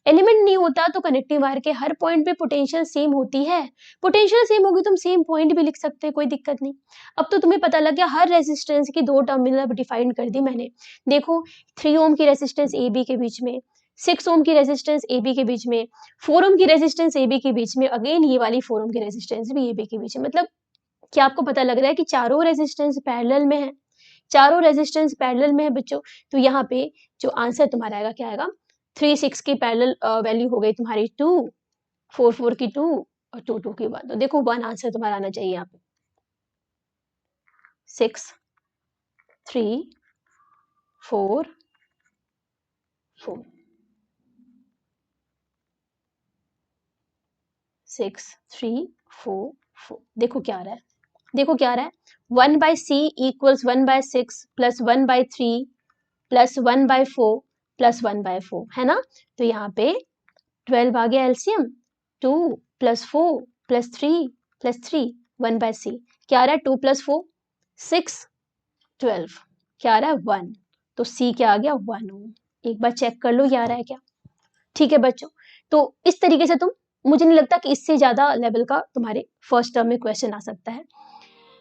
एलिमेंट नहीं होता तो कनेक्टिंग वायर के हर पॉइंट पे पोटेंशियल सेम होती है, पोटेंशियल सेम होगी तुम सेम पॉइंट भी लिख सकते हैं, कोई दिक्कत नहीं। अब तो तुम्हें पता लग गया, हर रेजिस्टेंस की 2 टर्मिनल डिफाइन कर दी मैंने। देखो 3 ओम की रेजिस्टेंस ए बी के बीच में, 6 ओम की रेजिस्टेंस ए बी के बीच में, 4 ओम की रेजिस्टेंस ए बी के बीच में, अगेन ये वाली 4 ओम की रेजिस्टेंस भी ए बी के बीच में। मतलब क्या आपको पता लग रहा है कि चारों रेजिस्टेंस पैरेलल में है, चारों रेजिस्टेंस पैरेलल में है बच्चों। तो यहाँ पे जो आंसर तुम्हारा आएगा क्या आएगा, 3 6 की पैरेलल वैल्यू हो गई तुम्हारी 2, 4 4 की 2 और 2 2 की 1, तो देखो 1 आंसर तुम्हारा आना चाहिए यहाँ पे, 6 3 4 4, 6 3 4 4, देखो क्या आ रहा है, देखो क्या आ रहा है, 1/c equals 1/6 plus 1/3 plus 1/4 plus 1/4 है ना। तो यहाँ पे 12 आ गया LCM, 2 plus 4 plus 3 plus 3 1/c, क्या आ रहा है 2 प्लस 4 6 12, क्या आ रहा है 1, तो c क्या आ गया 1 ओम। एक बार चेक कर लो ये आ रहा है क्या। ठीक है बच्चों, तो इस तरीके से तुम, मुझे नहीं लगता कि इससे ज्यादा लेवल का तुम्हारे फर्स्ट टर्म में क्वेश्चन आ सकता है।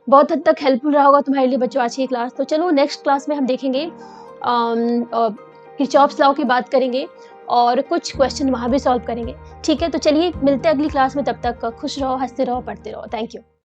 बहुत हद तक हेल्पफुल रहा होगा तुम्हारे लिए बच्चों आज की क्लास। तो चलो नेक्स्ट क्लास में हम देखेंगे किरचॉफ्स लॉ की बात करेंगे और कुछ क्वेश्चन वहां भी सॉल्व करेंगे। ठीक है, तो चलिए मिलते हैं अगली क्लास में, तब तक खुश रहो, हंसते रहो, पढ़ते रहो। Thank you.